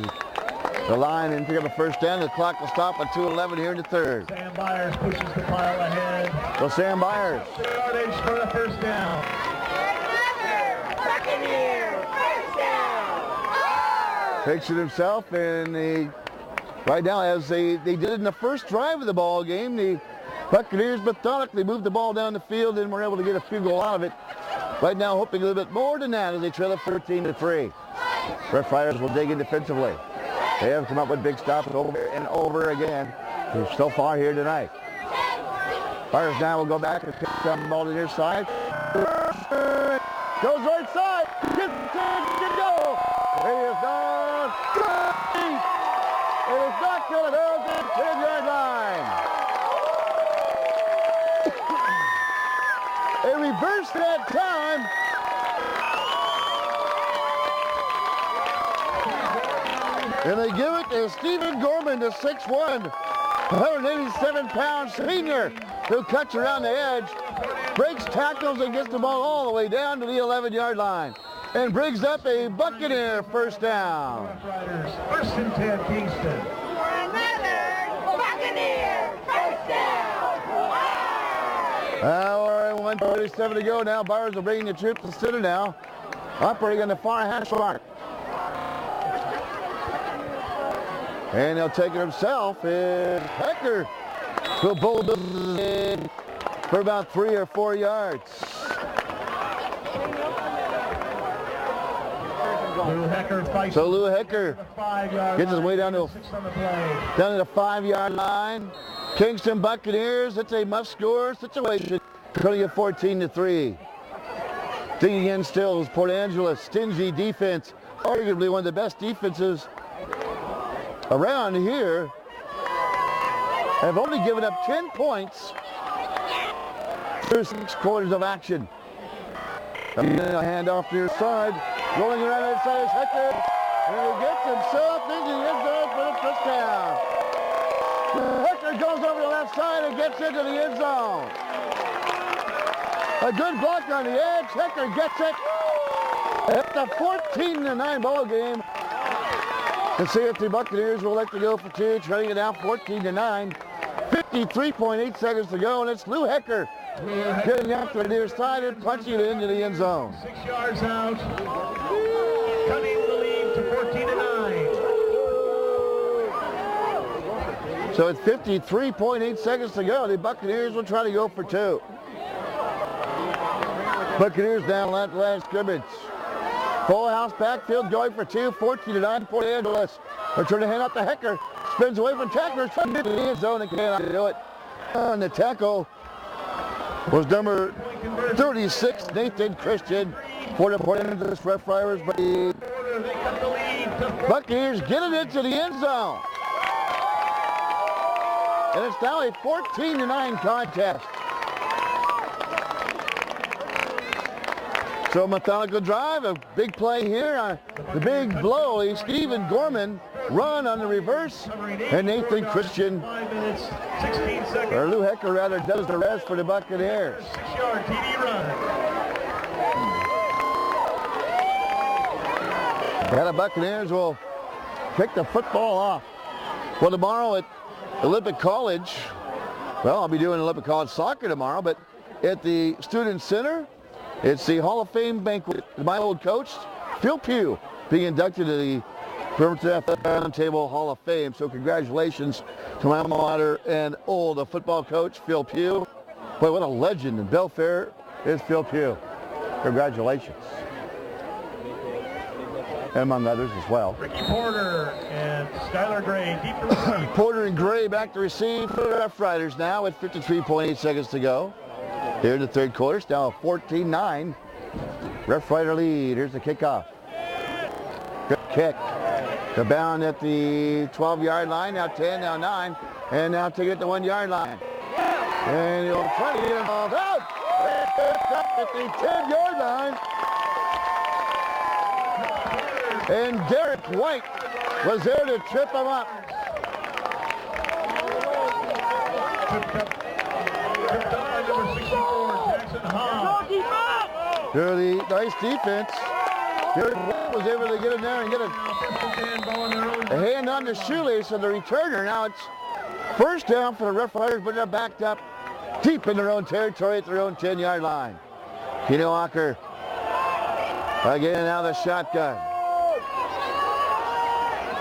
line and pick up a first down. The clock will stop at 2:11 here in the 3rd. Sam Byers pushes the pile ahead. So Sam Byers. Yardage for the first down. Takes it himself, and right now, as they did in the first drive of the ball game, the Buccaneers methodically moved the ball down the field and were able to get a field goal out of it. Right now, hoping a little bit more than that as they trail up 13-3. Rough Riders will dig in defensively. They have come up with big stops over and over again so far here tonight. Byers now will go back and pick up the ball to their side. Goes right side. Gets to go. He is gone. It is not going to go to the 10-yard line. A reverse that time. And they give it to Stephen Gorman, the 6'1", 187-pound senior, who cuts around the edge, breaks tackles and gets the ball all the way down to the 11-yard line, and brings up a Buccaneer first down. First and 10, Kingston. Another Buccaneer first down. We're at 1:37 to go now. Byers will bring the troops to center now, operating on the far hash mark. And he'll take it himself, and Hecker will bulldoze it for about 3 or 4 yards. Lou Hecker fights. So Lou Hecker gets his way down to the 5-yard line. Kingston Buccaneers, it's a must-score situation. Currently at 14-3. Digging in still is Port Angeles. Stingy defense, arguably one of the best defenses around here. Have only given up 10 points through 6 quarters of action. A handoff to your side. Rolling around the side is Hecker. And he gets himself into the end zone for the first down. Hecker goes over the left side and gets into the end zone. A good block on the edge. Hecker gets it. It's a 14-9 ball game. Let's see if the Buccaneers will let it go for 2, trailing it down 14-9. 53.8 seconds to go, and it's Lou Hecker getting after the near side and punching it into the end zone. 6 yards out. Cutting the lead to 14-9. So it's 53.8 seconds to go. The Buccaneers will try to go for 2. Buccaneers down that last scrimmage. Full house backfield going for 2, 14-9 to Port Angeles. They're trying to hand up the Hecker. Spins away from tacklers, trying to get to the end zone and cannot do it. And the tackle was number 36, Nathan Christian, for the Port Angeles Rough Riders. But the Buccaneers get it into the end zone. And it's now a 14-9 contest. So methodical drive, a big play here. The big blow is Stephen Gorman run on the reverse. And Nathan Christian, or Lou Hecker rather, does the rest for the Buccaneers. 6-yard TD run. And the Buccaneers will pick the football off. Well, tomorrow at Olympic College, well, I'll be doing Olympic College soccer tomorrow, but at the Student Center, it's the Hall of Fame banquet. My old coach, Phil Pugh, being inducted to the Perimeter Athletic Roundtable Hall of Fame. So congratulations to my alma mater and old football coach, Phil Pugh. Boy, what a legend in Belfair is Phil Pugh. Congratulations. And among others as well. Ricky Porter and Skylar Gray deep to receive. Porter and Gray back to receive for the Rough Riders now with 53.8 seconds to go. Here in the third quarter, it's now 14-9. Rough Rider lead. Here's the kickoff. Good kick. The bound at the 12-yard line, now 10, now 9, and now take it at the 1-yard line. And he'll try to get it all out. It's up at the 10-yard line. And Derek White was there to trip him up. Through the nice defense. Derek White was able to get in there and get a hand on the shoelace of the returner. Now it's first down for the Rough Riders, but they're backed up deep in their own territory at their own 10-yard line. Keno Walker again out of the shotgun.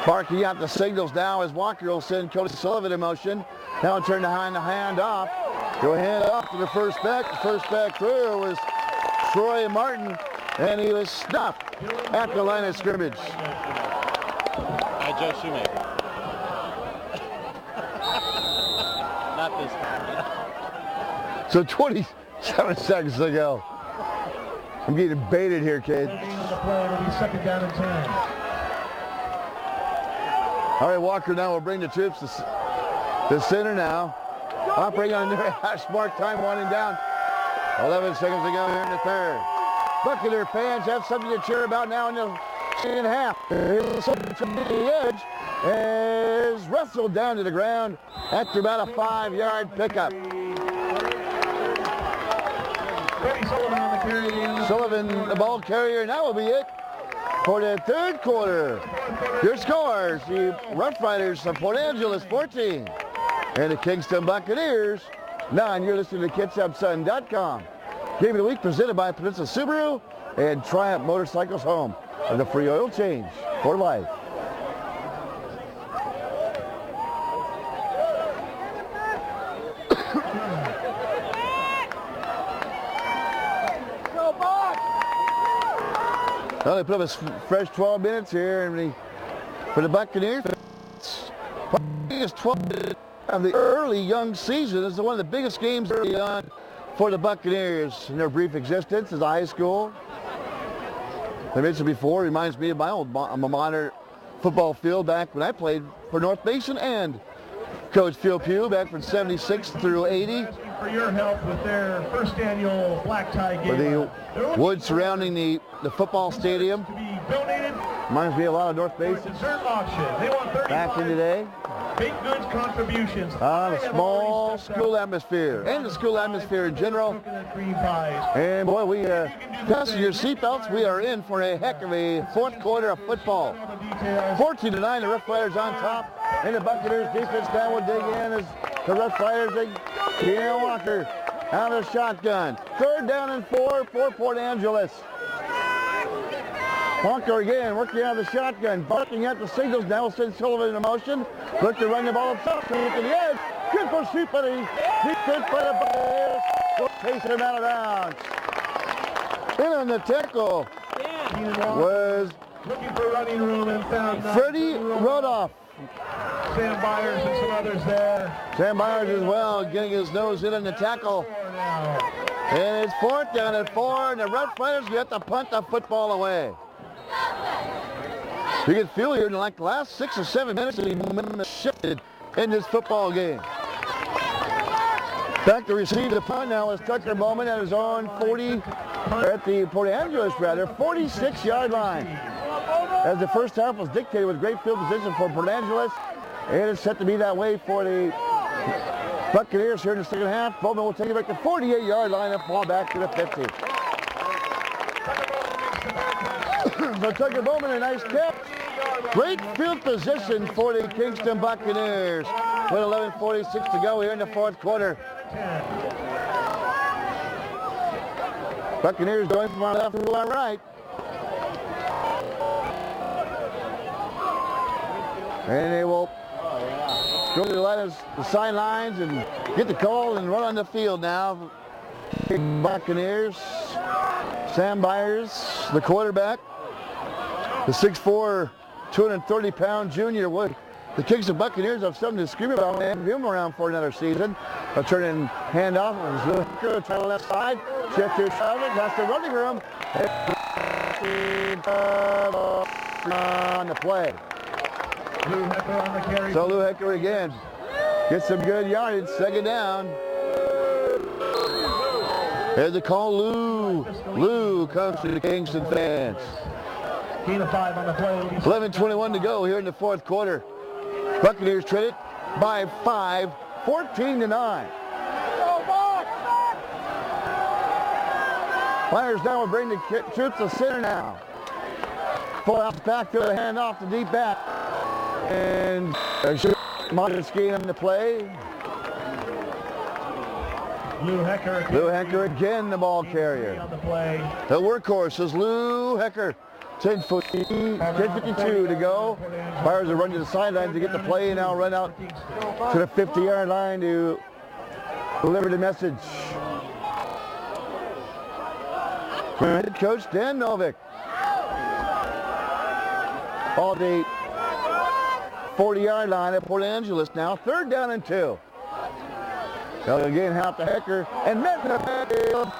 Barking out the signals now as Walker will send Cody Sullivan in motion. Now turn the hand off. Go hand off to the first back. The first back through was Troy Martin, and he was stuffed at the line of scrimmage. Joe Shoemaker. Not this time. So 27 seconds to go. I'm getting baited here, kid. It'll be second down and 10. All right, Walker now will bring the troops to center now. Operating on their hash mark, time winding down. 11 seconds to go here in the third. Buccaneer fans have something to cheer about now in the second half. Here's something to the edge is wrestled down to the ground after about a 5-yard pickup. Sullivan on the carry. Sullivan, the ball carrier, and that will be it for the third quarter. Your scores, the Rough Riders of Port Angeles 14 and the Kingston Buccaneers 9. You're listening to KidsUpSun.com. Game of the week presented by Peninsula Subaru and Triumph Motorcycles, home of the free oil change for life. Well, they put up a fresh 12 minutes here for the Buccaneers. It's 12 minutes of the early young season. This is one of the biggest games early on for the Buccaneers in their brief existence as a high school. I mentioned before, reminds me of my old alma mater football field back when I played for North Mason and Coach Phil Pugh back from 76 through 80. For your help with their first annual black tie game. For the wood surrounding the football stadium. To be donated. Reminds me a lot of North For a Mason. dessert auction. They want 35 Back in the day. baked goods contributions. A They have small already stepped school up. atmosphere and the school atmosphere in general. Coconut cream pies. And boy, we fasten your seatbelts. We are in for a heck of a fourth quarter of football. All the details. 14-9, the Rough Riders on top. And the Buccaneers defense now will dig in as the Rough Riders dig. Keno Walker out of the shotgun. Third down and 4 for Port Angeles. Walker again working out of the shotgun, barking at the signals. Now will send Sullivan in motion. Look to run the ball up to the edge. Good for shoot, but he defense by the Buccaneers will chase him out of bounds. In on the tackle was looking for running room and found Freddie Rodoff. Sam Byers and some others there. Sam Byers as well, getting his nose in on the tackle. And it's 4th down at 4, and the Rough Riders get to punt the football away. You can feel here in like the last 6 or 7 minutes, the momentum has shifted in this football game. Back to receive the punt now is Tucker Bowman at his own 40, at the Port Angeles rather, 46-yard line. As the first half was dictated with great field position for Port Angeles, it is set to be that way for the Buccaneers here in the second half. Bowman will take it back to 48-yard line and fall back to the 50. So Tucker Bowman, a nice catch. Great field position for the Kingston Buccaneers with 11:46 to go here in the 4th quarter. Buccaneers going from our left to our right. And they will go to the sidelines and get the call and run on the field now. Buccaneers. Sam Byers, the quarterback. The 6'4", 230-pound junior. The Kingston Buccaneers have something to scream about and have him around for another season. A turn and handoff. Try to the left side. Shift to Charlotte. That's the running room. On the play. Lou Hecker on the carry. So Lou Hecker again gets some good yardage. Second down. Here's the call. Lou comes to the Kingston fans. Gain of 5 on the play. 11:21 to go here in the 4th quarter. Buccaneers trade it by 5, 14-9. Myers now will bring the troops to center now. Pull out the backfield, a hand off the deep back. And modest gain on the play. Lou Hecker again, the ball carrier. On the play. The workhorse is Lou Hecker. 10:52 to go. Myers will run to the sidelines to get the play and now run out to the 50-yard line to deliver the message. Head coach Dan Novick. All the 40-yard line at Port Angeles now. 3rd down and 2. They'll again have to Hecker and met the field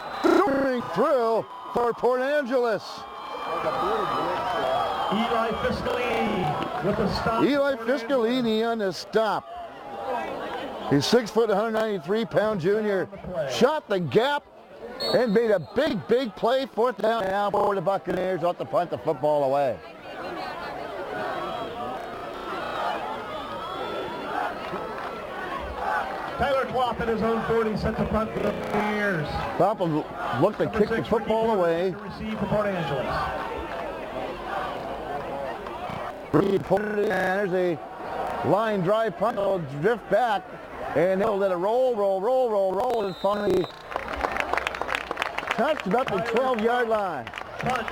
through for Port Angeles. Eli Fiscalini with the stop. Eli Fiscalini on the stop. He's 6 foot, 193-pound junior. Shot the gap and made a big play. 4th down now for the Buccaneers. Ought to punt the football away. Tyler Klopp at his own 40 sent the punt for the Buccaneers. Klopp will look to kick the football away. To receive for Port Angeles. And there's a line drive punt. They'll drift back and they'll let it roll and finally touched about the 12-yard line. Punt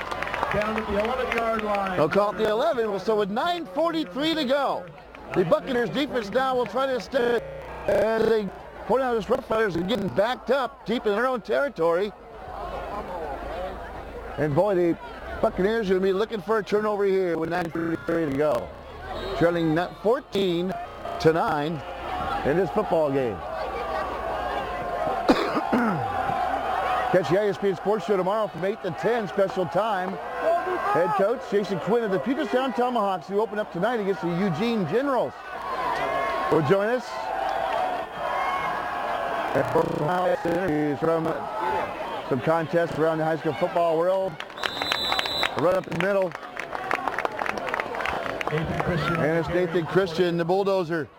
down at the 11-yard line. They'll call it the 11. So with 9:43 to go, the Buccaneers defense now will try to stay. And they point out this Rough Riders are getting backed up deep in their own territory. And boy, the Buccaneers are going to be looking for a turnover here with 9:33 to go. Trailing 14-9 in this football game. Catch the ISP Sports Show tomorrow from 8 to 10 special time. Head coach Jason Quinn of the Puget Sound Tomahawks, who open up tonight against the Eugene Generals, will join us. Interviews from some contests around the high school football world. Right up the middle. And it's Nathan Christian, the bulldozer.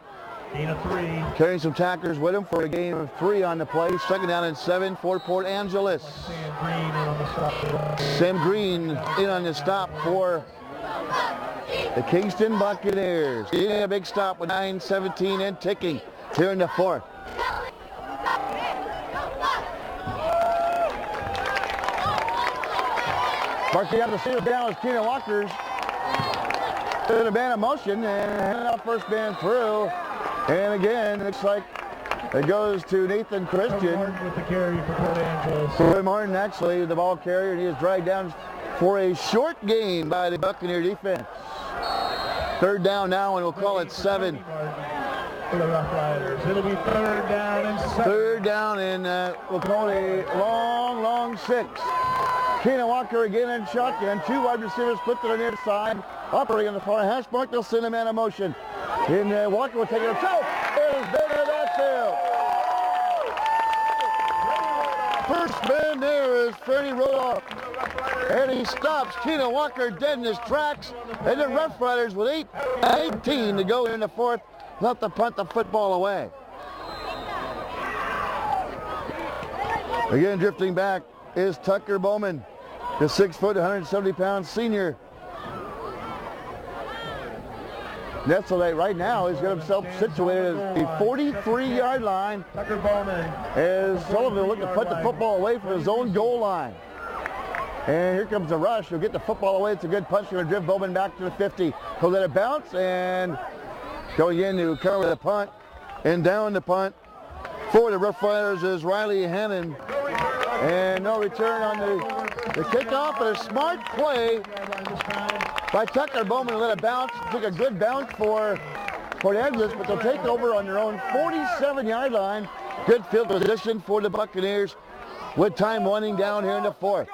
Gain of 3. Carrying some tackers with him for a gain of 3 on the play. 2nd down and 7 for Port Angeles. Sam Green in on the stop for the Kingston Buccaneers. Yeah, a big stop with 9:17 and ticking here in the 4th. Marking out the center down is Keenan Walker's. In a man of motion and handing out first man through. And again, it looks like it goes to Nathan Christian. Martin with the carry for Port Angeles. Troy Martin actually the ball carrier, and he is dragged down for a short gain by the Buccaneer defense. Third down now, and we'll call it 7. For the Rough Riders. It'll be third down and 7. Third down, and we'll call it a long 6. Keenan Walker again in shotgun. 2 wide receivers split to the near side. Operating on the far hash mark, they'll send a man in motion. And Walker will take it himself. There's been in the backfield. First man there is Freddie Roloff. And he stops Keenan Walker dead in his tracks. And the Rough Riders with 8:18 to go in the fourth. Left to punt the football away. Again, drifting back is Tucker Bowman, the 6 foot, 170-pound senior. Netzelate right now has got himself situated at the 43-yard line. Tucker Bowman. As Sullivan looking to put the football away from his own goal line. And here comes the rush. He'll get the football away. It's a good punch. Going to drift Bowman back to the 50. He'll let it bounce, and going in to cover the punt. And down the punt for the Rough Riders is Riley Hannon. And no return on the kickoff, but a smart play by Tucker Bowman to let it bounce. Took a good bounce for Port Angeles, but they'll take over on their own 47-yard line. Good field position for the Buccaneers with time winding down here in the fourth.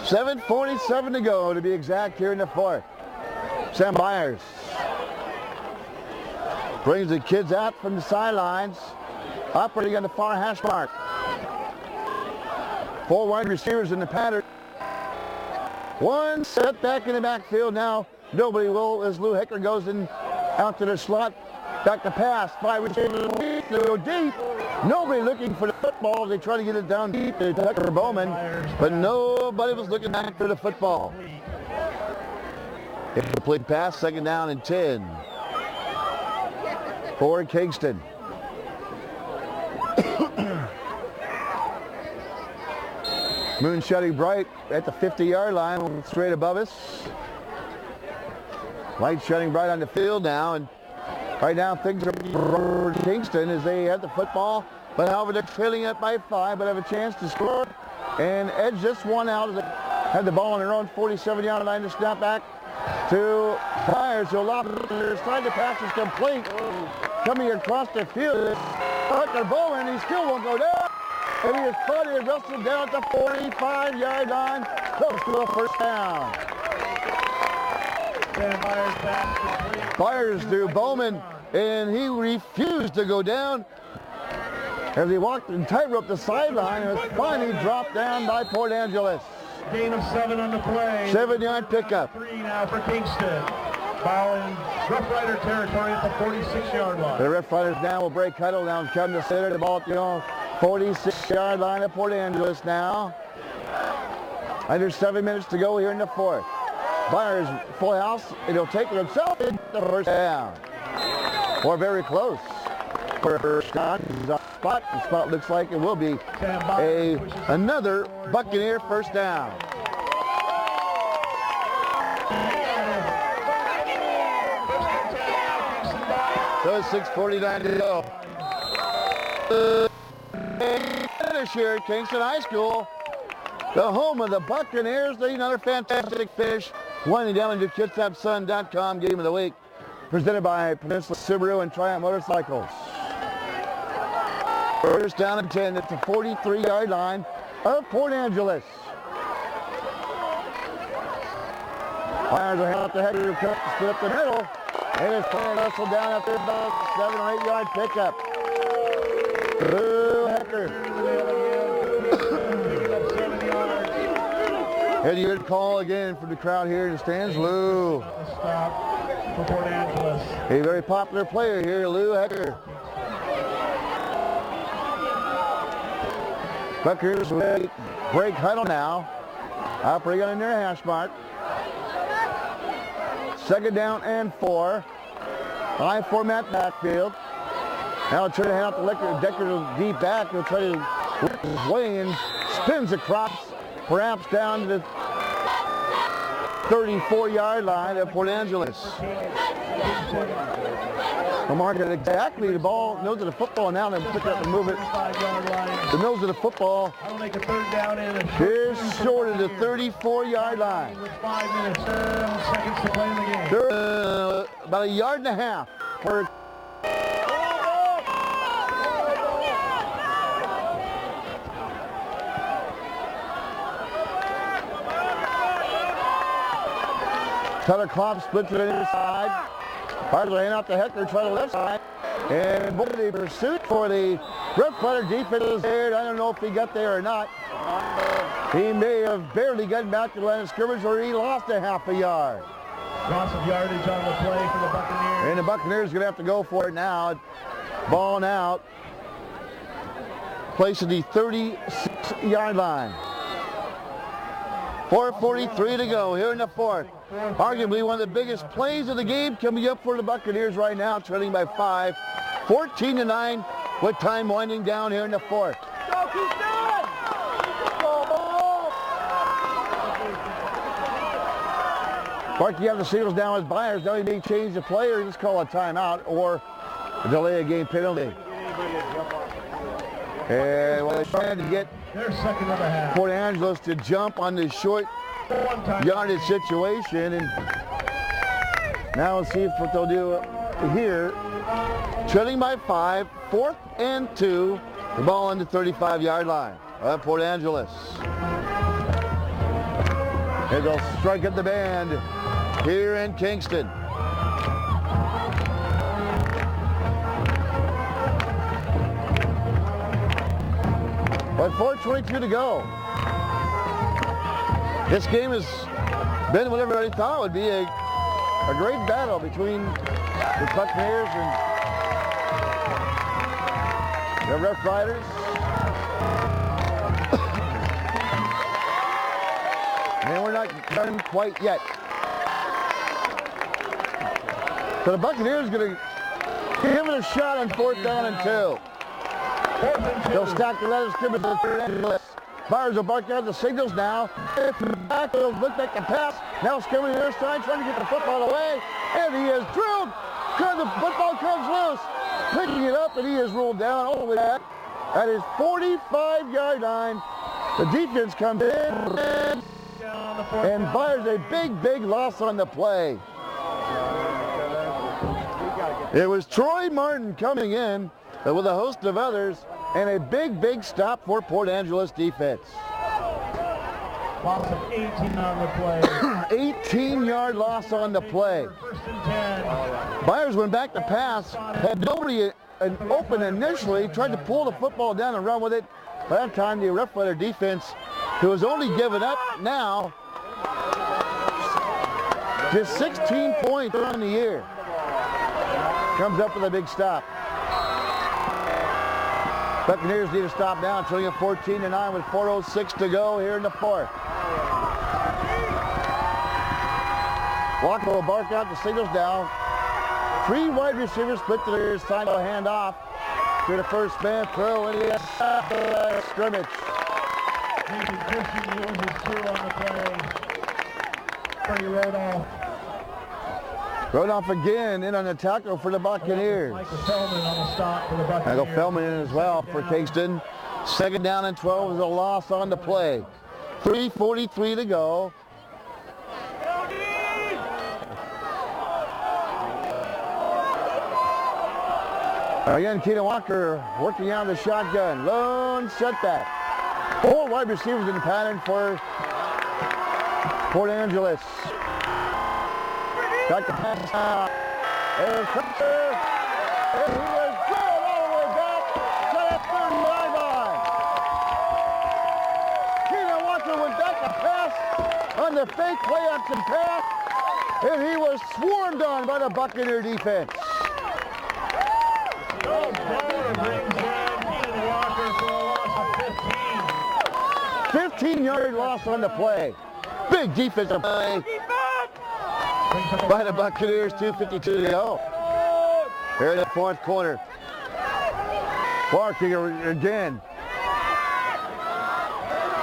7:47 to go to be exact here in the fourth. Sam Byers brings the kids out from the sidelines, operating on the far hash mark. 4 wide receivers in the pattern. 1 set back in the backfield now. Nobody will as Lou Hecker goes in out to the slot. Back to pass. 5 receivers to go deep. Nobody looking for the football. They try to get it down deep to Tucker Bowman, but nobody was looking back for the football. Incomplete pass, 2nd down and 10 for Kingston. Moon shining bright at the 50-yard line, straight above us. Light shining bright on the field now, and right now things are for Kingston as they have the football, but however they're trailing it by 5, but have a chance to score and edge this one out as they have the ball on their own 47-yard line to snap back to Byers. He'll lob it to their side. The pass is complete. Coming across the field, Tucker Bowman, he still won't go down. And he is caught and wrestled down at the 45-yard line. Close to a first down. Byers to Bowman, and he refused to go down as he walked and tightrope the sideline and was finally dropped down by Port Angeles. Gain of 7 on the play. 7-yard pickup. 3 now for Kingston. Ball in Rough Rider territory at the 46-yard line. The Rough Riders now will break huddle now and come to center. The ball at the 46-yard line at Port Angeles now. Under 7 minutes to go here in the fourth. Byers full house, and he'll take it himself in the first down. Or very close for a first down. The spot looks like it will be another Buccaneer first down. So it's 6:49 to go. Finish here at Kingston High School, the home of the Buccaneers. Another fantastic finish. Winding down into KidsUpSun.com Game of the Week, presented by Peninsula Subaru and Triumph Motorcycles. First down and 10 at the 43-yard line of Port Angeles. Fires a out the head of the cut to split up the middle. And it's playing wrestled down after about 7 or 8 yard pickup. Lou Hecker. And you good call again from the crowd here in the stands. Lou. Stop for Port Angeles. A very popular player here, Lou Hecker. Buccaneers will break huddle now. Operating on their hash mark. 2nd down and 4. High format backfield. Now trying to hand out the Decker to deep back. He'll try to work his way in. Spins across, perhaps down to the 34-yard line of Port Angeles. I'll mark it exactly. The ball, nose of the football now, then pick it up and move it. 35-yard line. The nose of the football That'll make a third down in a is short of the 34-yard with 5 minutes, 7 seconds to play in the game. line. About a yard and a half. For Cutter Klopp splits it inside. Fires the hand out to Heckler, try the left side. And boy, the pursuit for the Rough Rider defense is there. I don't know if he got there or not. He may have barely gotten back to the line of scrimmage, or he lost a half a yard. Loss of yardage on the play for the Buccaneers. And the Buccaneers are going to have to go for it now. Ball out. Place at the 36-yard line. 4:43 to go here in the fourth. Arguably one of the biggest plays of the game coming up for the Buccaneers right now, trailing by 5. 14-9 with time winding down here in the fourth. Go, Kingston! Barkey have the Seagulls down as Byers. Now he may change the play or just call a timeout or delay a game penalty. And well, they're trying to get Their second of the half. Port Angeles to jump on this short yardage situation, and now let's see what they'll do here. Trailing by 5, 4th and 2. The ball on the 35-yard line of Port Angeles. And they'll strike at the band here in Kingston. But 4:22 to go. This game has been what everybody thought would be a great battle between the Buccaneers and the Rough Riders. And we're not done quite yet. So the Buccaneers are going to give it a shot on 4th down and 2. They'll stack the line of scrimmage to the 3rd. Byers will bark out the signals now. Back, they'll look back the pass. Now scrimmage on their side, trying to get the football away. And he is drilled. The football comes loose. Picking it up, and he is rolled down all the way back at his 45-yard line. The defense comes in. And Byers a big loss on the play. It was Troy Martin coming in with a host of others, and a big stop for Port Angeles defense. Loss of 18 on the play. 18-yard loss on the play. 1st and 10. Byers went back to pass, had nobody open initially, tried to pull the football down and run with it. By that time, the Rough Rider defense, who has only given up now just 16 points on the year, comes up with a big stop. Buccaneers need to stop now, trailing at 14-9 with 4:06 to go here in the fourth. Walker will bark out the signals now. 3 wide receivers split to their side, will hand off to the first man, throw, and he has scrimmage. Christian uses 2 on the play. Pretty Rodolph. Rodolph again in on the tackle for the Buccaneers. Michael Feldman on the stop for the Buccaneers. Michael Feldman in as well for Kingston. 2nd down and 12 is a loss on the play. 3:43 to go. Again, Keenan Walker working out the shotgun. Lone setback. 4 wide receivers in the pattern for Port Angeles. Got the pass out. There's Spencer. And he was drilled all the way back to the 30-yard line. Keenan Walker went back to pass on the fake play action pass, and he was swarmed on by the Buccaneer defense. 15-yard loss on the play. Big defensive play by the Buccaneers. 2:52 to go. Here in the fourth quarter. Barking again.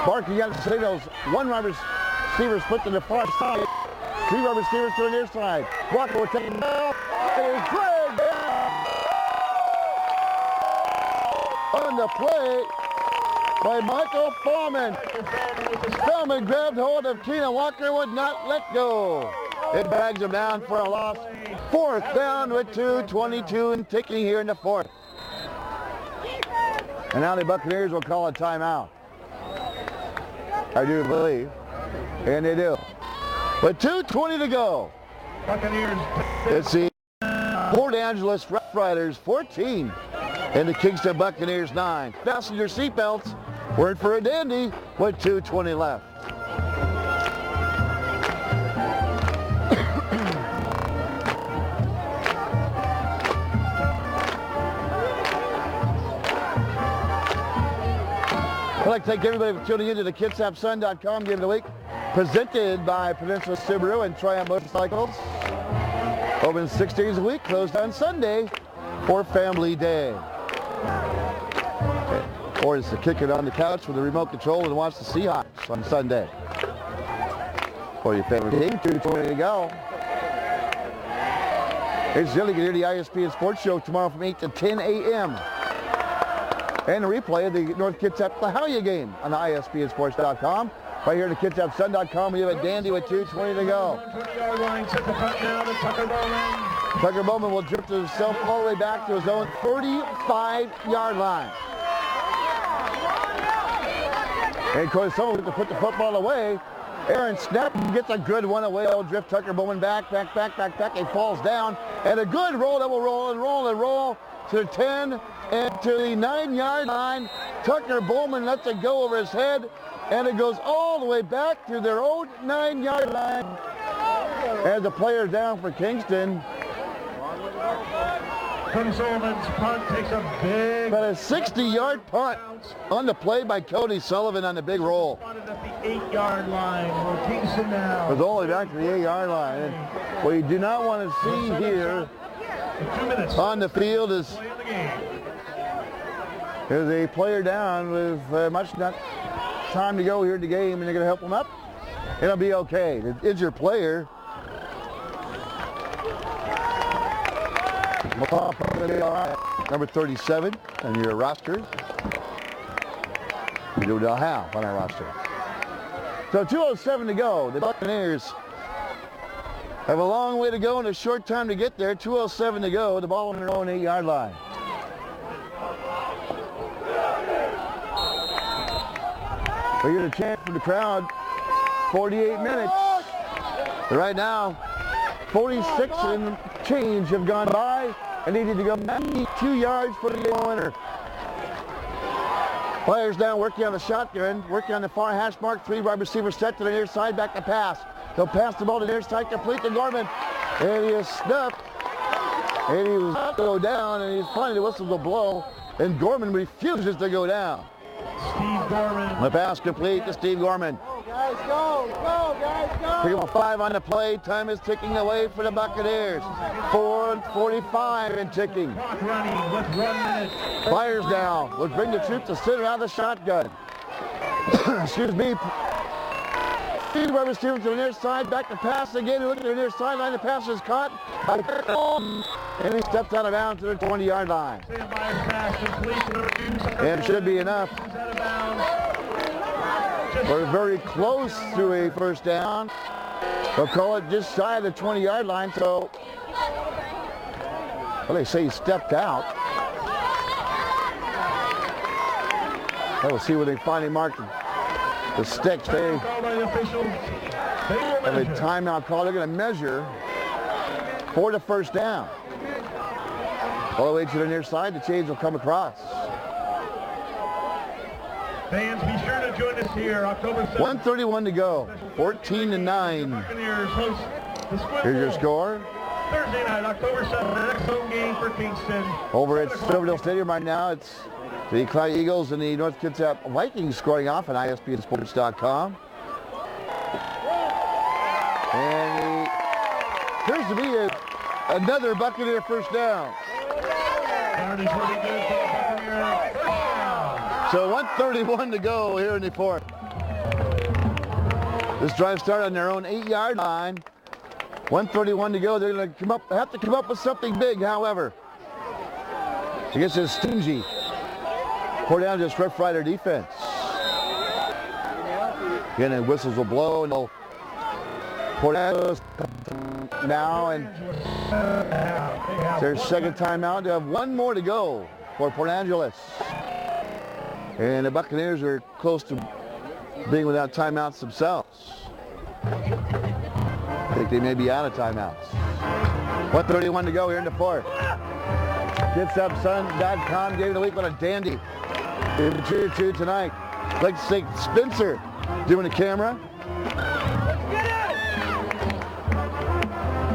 Barking out the signals. 1 wide receiver split to the far side. 3 wide receivers to the near side. Walker will take it down. And he's dragged down on the play by Michael Fallman. Fallman grabbed hold of Tina Walker, would not let go. It drags him down for a loss. 4th down with 2:22 and ticking here in the 4th. And now the Buccaneers will call a timeout. I do believe. And they do. With 2:20 to go. Buccaneers. It's the Port Angeles Rough Riders 14 and the Kingston Buccaneers 9. Fasten your seatbelts. We're in for a dandy with 2:20 left. I'd like to thank everybody for tuning into the KidsAppSun.com Game of the Week, presented by Peninsula Subaru and Triumph Motorcycles. Open 6 days a week, closed on Sunday for Family Day. Or just to kick it on the couch with a remote control and watch the Seahawks on Sunday. For your favorite team, 2:20 to go. It's Jilly. You can hear the ISP Sports Show tomorrow from 8 to 10 a.m. And a replay of the North Kitsap Lahalia game on the ISPNsports.com. Right here at the KidsAppSun.com, we have a dandy with 2:20 to go. 120-yard line, set the punt now to Tucker Bowman. Tucker Bowman will drift himself all the way back to his own 35-yard line. And of course, someone has to put the football away. Aaron Snap gets a good one away. He'll drift Tucker Bowman back. He falls down. And a good roll that will roll to the 10 and to the 9-yard line. Tucker Bowman lets it go over his head. And it goes all the way back to their own 9-yard line. As the player down for Kingston. Cody Sullivan's punt takes a big... But a 60-yard punt on the play by Cody Sullivan on the big roll. Spotted at the 8-yard line. Well, Kingston now. It's all the way back to the 8-yard line. And what you do not want to see here on the field is a player down with much not time to go here in the game, and they're going to help him up. It'll be okay. The injured player. All right. Number 37 on your roster. We do not have on our roster. So 2:07 to go. The Buccaneers have a long way to go and a short time to get there. 2:07 to go. The ball on their own 8-yard line. We get a chance from the crowd. 48 minutes. Right now, 46 and change have gone by. And needed to go 92 yards for the game winner. Players now working on the shotgun, working on the far hash mark. 3 wide receivers set to the near side, back to pass. They'll pass the ball to the near side, complete to Gorman. And he is snuffed. And he was about to go down, and he's finally the whistle will blow. And Gorman refuses to go down. Steve Gorman. The pass complete to Steve Gorman. Go, guys, go, guys, go. 3:05 on the play. Time is ticking away for the Buccaneers. 4:45 and ticking. Clock running with 1 minute. Fires down. Would bring the troops to sit around the shotgun. Excuse me. Steve Weber Stevens to the near side. Back to pass again. Look at the near sideline. The pass is caught. And he steps out of bounds to the 20-yard line. And it should be enough. We're very close to a first down. They'll call it just shy of the 20-yard line. So, well, they say he stepped out. We'll see where they finally mark the sticks. They have a timeout call. They're going to measure for the first down. All the way to the near side, the chains will come across. Fans, be sure to join us here October 7th. 1:31 to go. 14-9. Here's your score. Thursday night, October 7th, the next home game for Kingston. Over at Silverdale Stadium right now, it's the Clyde Eagles and the North Kitsap Vikings scoring off on ISPNsports.com. And appears to be another Buccaneer first down. So 1:31 to go here in the 4th. This drive started on their own 8-yard line. 1:31 to go. They're going to have to come up with something big, however. I guess it's stingy. Port Angeles Rough Rider defense. Again, and whistles will blow, and they'll Port Angeles now, and it's their second timeout. They have one more to go for Port Angeles. And the Buccaneers are close to being without timeouts themselves. I think they may be out of timeouts. 1:31 to go here in the fourth. KidsUpSun.com game of the week. What a dandy. In Cheer 2 tonight. I'd like to thank Spencer doing the camera.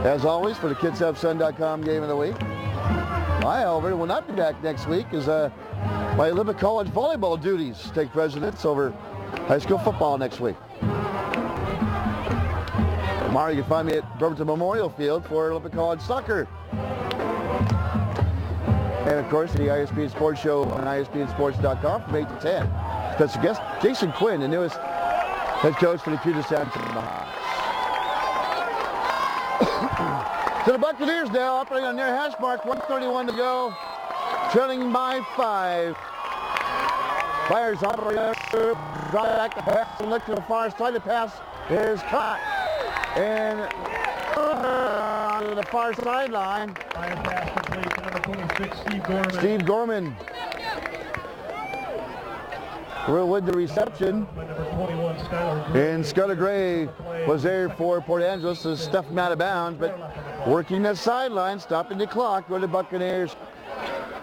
As always, for the KidsUpSun.com game of the week. I, however, will not be back next week as my Olympic College volleyball duties take precedence over high school football next week. Tomorrow you can find me at Bremerton Memorial Field for Olympic College soccer. And of course, the ISP Sports Show on ISPandSports.com from 8 to 10. Special guest, Jason Quinn, the newest head coach for the Puget Sound Hawks. So the Buccaneers now operating on their hash mark, 1:31 to go, trailing by 5. Fires operating, drop back the pass and look to the far side. The pass is caught. And onto the far sideline. Fire pass complete to number 26, Steve Gorman. Steve Gorman. With the reception. And Skylar Gray was there for Port Angeles to stuff him out of bounds, but working the sideline, stopping the clock, where the Buccaneers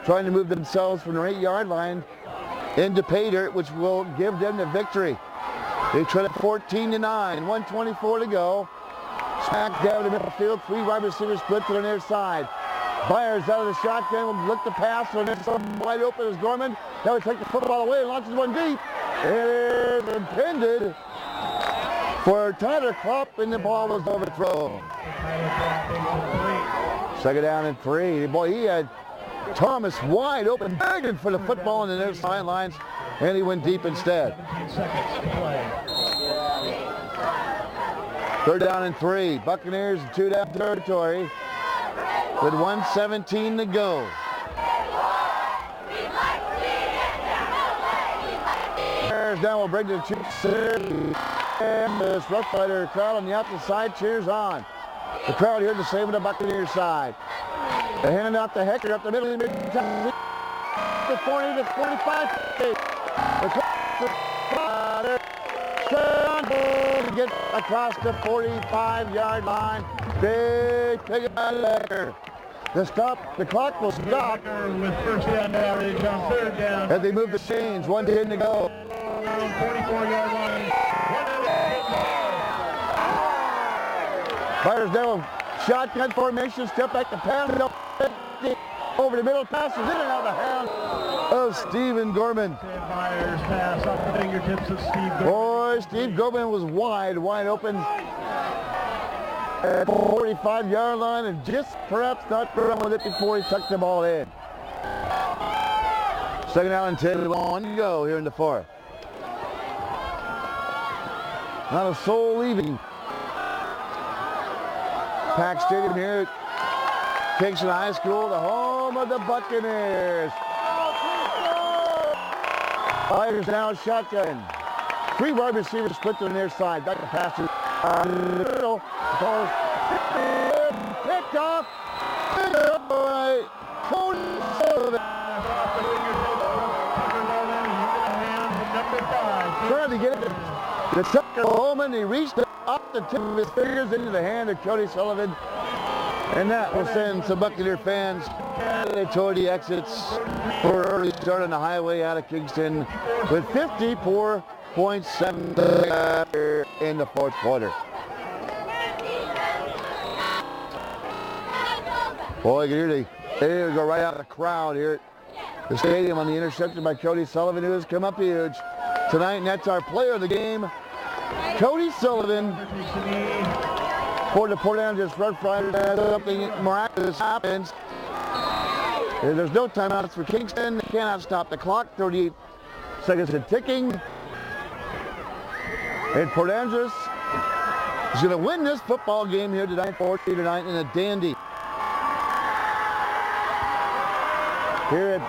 trying to move themselves from the 8-yard line into pay dirt, which will give them the victory. They trail at 14-9, 1:24 to go. Smack down the middle field, 3 wide receivers split to the near side. Byers out of the shotgun, will look to pass, and there's some wide open as Gorman. Now he takes the football away and launches one deep. It is intended for Tyler Klopp, and the ball was overthrown. Second down and 3. Boy, he had Thomas wide open, begging for the football on the near sidelines, and he went deep instead. 17 seconds to play. Third down and 3. Buccaneers in 2-down territory with 1:17 to go. Bears down will bring the Chiefs in. And this Rough Rider crowd on the opposite side cheers on. The crowd here to save the Buccaneers side. They handed out the Hecker up the middle of the to 40 to 45. To get across the 45-yard line. Big pick by Hecker. The clock will stop. With first down average on third down. As they move the chains, 1:10 to go. 44-yard line. Fires down, shotgun formation, step back to pass, over the middle, passes in and out of the hand of Stephen Gorman. Myers pass off the fingertips of Steve Gorman. Boy, Steve Gorman was wide open at the 45-yard line, and just perhaps not run with it before he tucked the ball in. Second down and 10, 1 to go here in the fourth. Not a soul leaving Pack Stadium here at Kingston High School, the home of the Buccaneers. Fires now shotgun. 3 wide receivers split to the near side. Back to pass to the middle. Picked off. By Cody Sullivan. Trying to get it to Tucker Holman. He reached up the tip of his fingers into the hand of Cody Sullivan. And that will send some Buccaneer fans toward the exits for an early start on the highway out of Kingston with 54.7 in the fourth quarter. Boy, you can hear they go right out of the crowd here at the stadium on the interception by Cody Sullivan, who has come up huge tonight, and that's our player of the game, Cody Sullivan. For the Port Angeles Rough Riders, something miraculous happens. There's no timeouts for Kingston. They cannot stop the clock. 38 seconds and ticking. And Port Angeles is going to win this football game here tonight, 14-9 in a dandy. Here at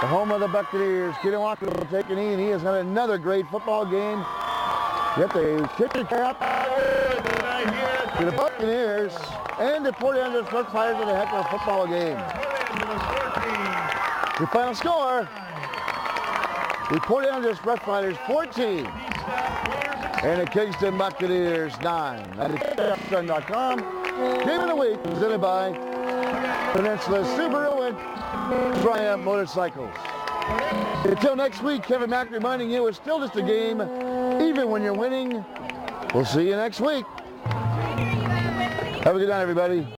the home of the Buccaneers. Keelan Walker will take an E, and he has had another great football game. Yet they tip your cap to the Buccaneers and the Port Angeles North Flyers with a heck of a football game. Your final score, the Port Angeles Rough Riders 14 and the Kingston Buccaneers 9. At KingSton.com, Game of the Week presented by Peninsula Subaru and Triumph Motorcycles. Until next week, Kevin Mack reminding you it's still just a game, even when you're winning. We'll see you next week. Have a good night, everybody.